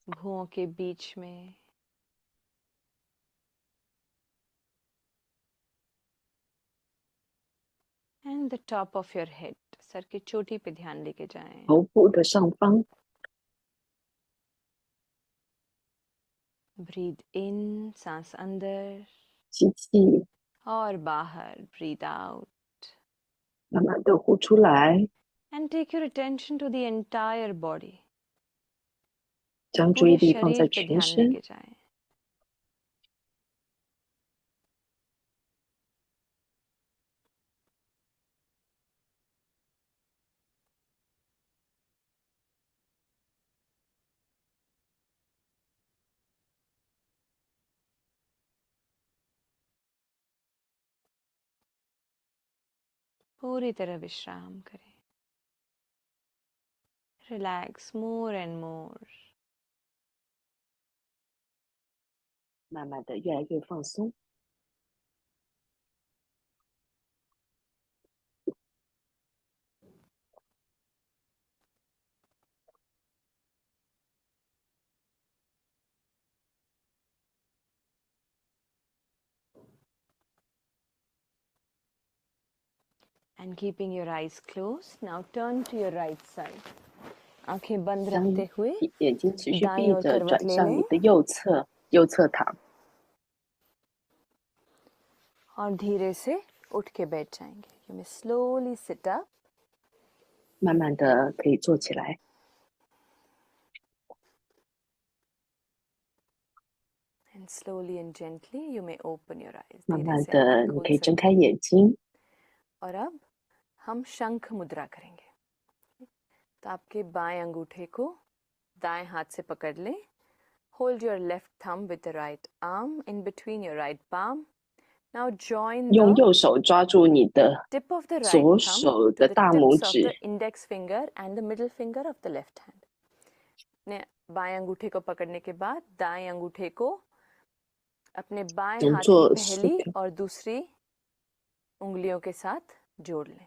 Speaker 1: भुओं के बीच में, and the top of your head. Sir की चोटी पे ध्यान लेके जाएं.
Speaker 2: 头部的上方，
Speaker 1: Breathe in, सांस अंदर,
Speaker 2: 吸气，
Speaker 1: और बाहर, breathe out.
Speaker 2: 慢慢的呼出来，
Speaker 1: And take your attention to the entire body.
Speaker 2: 将注意
Speaker 1: पूरे
Speaker 2: 力放在
Speaker 1: शरीर पे
Speaker 2: 全
Speaker 1: ध्यान
Speaker 2: 身，
Speaker 1: लेके जाएं. पूरी तरह विश्राम करें. Relax more and more.
Speaker 2: 慢慢的越来越放松。
Speaker 1: And keeping your eyes closed, now turn to your right side. आंखें बंद
Speaker 2: 将
Speaker 1: रखते हुए
Speaker 2: 眼睛持续
Speaker 1: दाएं
Speaker 2: 闭
Speaker 1: ओर
Speaker 2: 着，
Speaker 1: करवट
Speaker 2: 转
Speaker 1: ले
Speaker 2: 向
Speaker 1: लें
Speaker 2: 你的右侧，右侧躺，
Speaker 1: और धीरे से उठ के बैठ जाएंगे. You may slowly sit up
Speaker 2: 慢慢的可以坐起来，
Speaker 1: and slowly and gently you may open your eyes.
Speaker 2: 慢
Speaker 1: धीरे
Speaker 2: 慢
Speaker 1: से
Speaker 2: 的
Speaker 1: आंखें
Speaker 2: 你
Speaker 1: खोल
Speaker 2: 可以睁
Speaker 1: सकते
Speaker 2: 开
Speaker 1: हैं.
Speaker 2: 眼睛。
Speaker 1: और अब हम शंख मुद्रा करेंगे. तो आपके बाएं अंगूठे को दाएं हाथ से पकड़ लें. Hold your left thumb with the right arm in between your right palm. Now join
Speaker 2: 用
Speaker 1: the
Speaker 2: 右手抓住你的
Speaker 1: tip of the right
Speaker 2: 左
Speaker 1: thumb
Speaker 2: 手
Speaker 1: to
Speaker 2: 的
Speaker 1: the
Speaker 2: 大拇
Speaker 1: tips of
Speaker 2: 指
Speaker 1: the， index finger and the middle finger of the left hand. ने बाएं अंगूठे को पकड़ने के बाद दाएं अंगूठे को अपने बाएं
Speaker 2: 动
Speaker 1: हाथ की
Speaker 2: 作
Speaker 1: पहली और दूसरी उंगलियों के साथ जोड़ लें.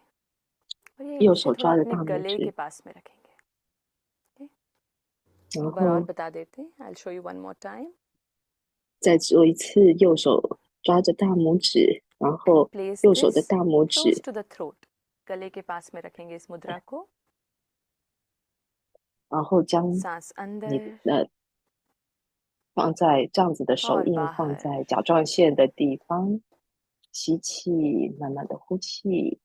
Speaker 1: और ये
Speaker 2: 右
Speaker 1: इसे
Speaker 2: 手
Speaker 1: थोड़ा
Speaker 2: 抓着
Speaker 1: अपने
Speaker 2: 大拇
Speaker 1: गले के
Speaker 2: 指，
Speaker 1: पास में रखेंगे.
Speaker 2: 然
Speaker 1: एक बार और
Speaker 2: 后
Speaker 1: बता देते हैं. I'll show you one more time.
Speaker 2: 再做一次，右手抓着大拇指，然
Speaker 1: And
Speaker 2: 后
Speaker 1: place
Speaker 2: 右手的
Speaker 1: this
Speaker 2: 大拇
Speaker 1: close
Speaker 2: 指，
Speaker 1: to the throat. गले के पास में रखेंगे इस मुद्रा को.
Speaker 2: 然后将
Speaker 1: सांस
Speaker 2: 你
Speaker 1: अंदर
Speaker 2: 的放在这样子的手
Speaker 1: और
Speaker 2: 印放
Speaker 1: बाहर.
Speaker 2: 在甲状腺的地方，吸气，慢慢的呼气，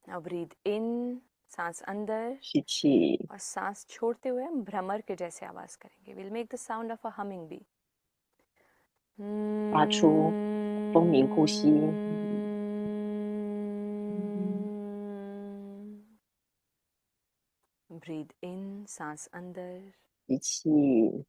Speaker 1: Now breathe in, सांस अंदर
Speaker 2: 吸气，
Speaker 1: और सांस छोड़ते हुए हम भ्रमर के जैसे आवाज करेंगे. We'll make the sound of a humming bee.
Speaker 2: 发出风鸣呼吸。
Speaker 1: breathe in, सांस अंदर.
Speaker 2: 吸气，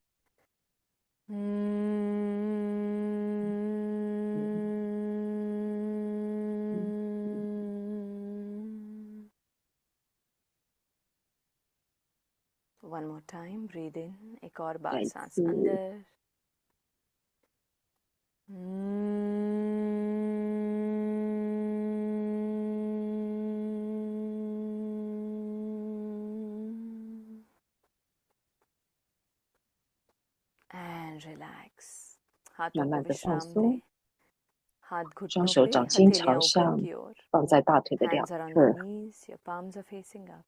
Speaker 1: One more time, breathe in. एक और बार
Speaker 2: 再
Speaker 1: सांस
Speaker 2: 次
Speaker 1: अंदर. And relax. हाथों
Speaker 2: 慢
Speaker 1: को
Speaker 2: 慢的放
Speaker 1: विश्राम दें.
Speaker 2: 松，
Speaker 1: हाथ
Speaker 2: 双
Speaker 1: घुटनों
Speaker 2: 手
Speaker 1: पे,
Speaker 2: 掌心
Speaker 1: हथेलियां
Speaker 2: 朝
Speaker 1: ऊपर
Speaker 2: 上，
Speaker 1: की ओर.
Speaker 2: 放在大腿的两
Speaker 1: Hands are on the
Speaker 2: 侧，
Speaker 1: knees, your palms are facing up.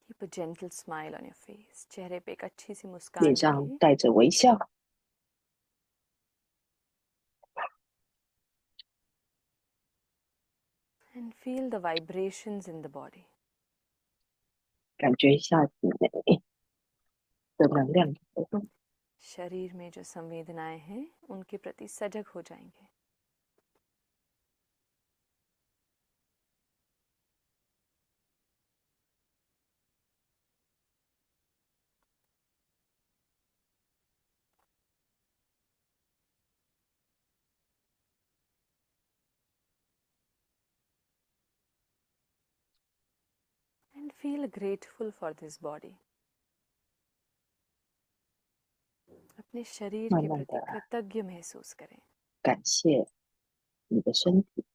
Speaker 1: Keep a gentle smile on your face. चेहरे पे एक अच्छी सी
Speaker 2: 脸
Speaker 1: मुस्कान
Speaker 2: 上
Speaker 1: रखें.
Speaker 2: 带着微笑，
Speaker 1: And feel the vibrations in the body.
Speaker 2: 感觉一下体内的能量流动。
Speaker 1: शरीर में जो संवेदनाएं हैं उनके प्रति सजग हो जाएंगे. And feel grateful for this body. अपने शरीर
Speaker 2: 慢
Speaker 1: के
Speaker 2: 慢
Speaker 1: प्रति
Speaker 2: 的
Speaker 1: कृतज्ञ महसूस करें.
Speaker 2: 感谢你的身体，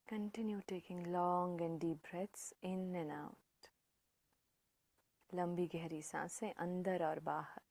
Speaker 1: Continue taking long and deep breaths in and out. लंबी गहरी सांसें अंदर और बाहर.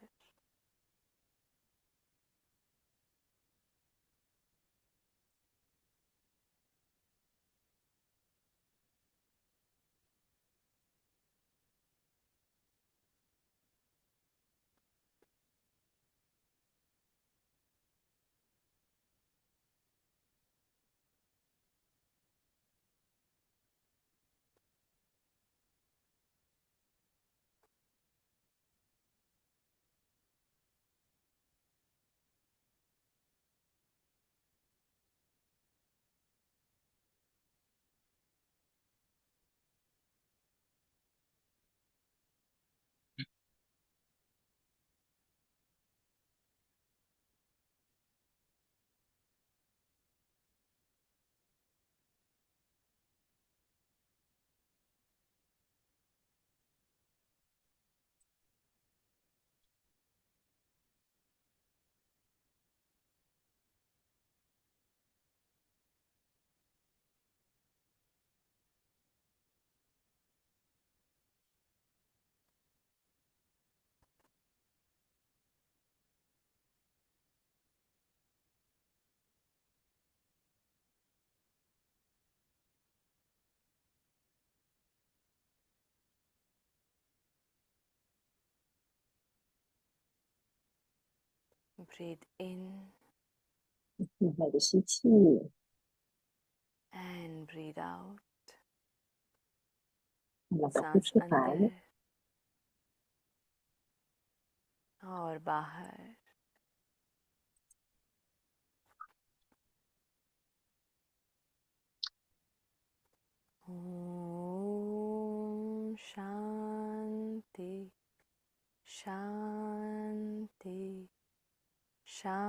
Speaker 1: Breathe in
Speaker 2: 慢慢的吸气，
Speaker 1: and breathe out.
Speaker 2: 慢慢的呼
Speaker 1: सांस
Speaker 2: 出来，
Speaker 1: अंदर और बाहर. ओम शांति शांति शांति.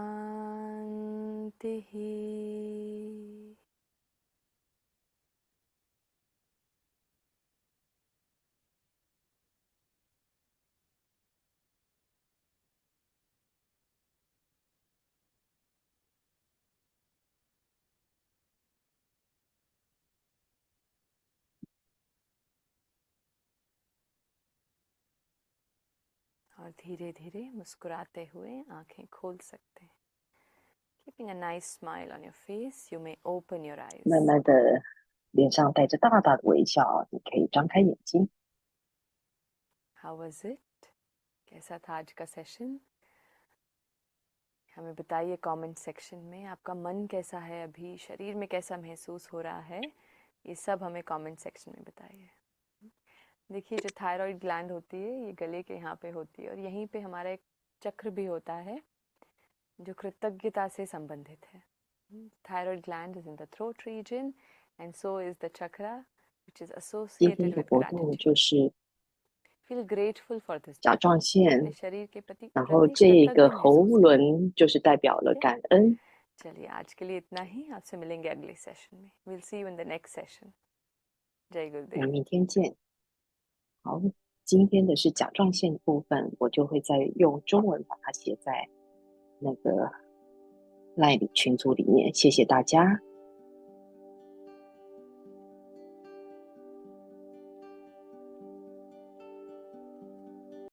Speaker 1: और धीरे धीरे मुस्कुराते हुए आंखें खोल सकते हैं. Keeping a nice smile on your face, you may open your eyes.
Speaker 2: 慢慢的脸上带着大大的微笑，你可以张开眼睛。
Speaker 1: How was it? कैसा था आज का सेशन? हमें बताइए कमेंट सेक्शन में, आपका मन कैसा है अभी, शरीर में कैसा महसूस हो रहा है, ये सब हमें कमेंट सेक्शन में बताइए। देखिए जो थायराइड ग्लैंड होती है ये गले के यहाँ पे होती है और यहीं पे हमारा एक चक्र भी होता है जो कृतज्ञता से संबंधित है। Thyroid gland is in the throat region and so is the chakra which is
Speaker 2: 今天
Speaker 1: associated
Speaker 2: 的
Speaker 1: with
Speaker 2: 活动就
Speaker 1: gratitude.
Speaker 2: 是
Speaker 1: Feel grateful for this
Speaker 2: 甲
Speaker 1: chakra.
Speaker 2: 状
Speaker 1: अपने
Speaker 2: 腺，
Speaker 1: शरीर के प्रति
Speaker 2: 然后
Speaker 1: प्रति
Speaker 2: 这个
Speaker 1: कृतज्ञ
Speaker 2: 喉
Speaker 1: महसूस करें।
Speaker 2: 轮就是代表了
Speaker 1: ठीक है?
Speaker 2: 感恩。
Speaker 1: चलिए आज के लिए इतना ही, आपसे मिलेंगे अगले सेशन में। We'll see you in the next session. जय
Speaker 2: 那
Speaker 1: गुरुदेव।
Speaker 2: 明天见。好，今天的是甲状腺的部分，我就会再用中文把它写在那个 LINE 群组里面。谢谢大家。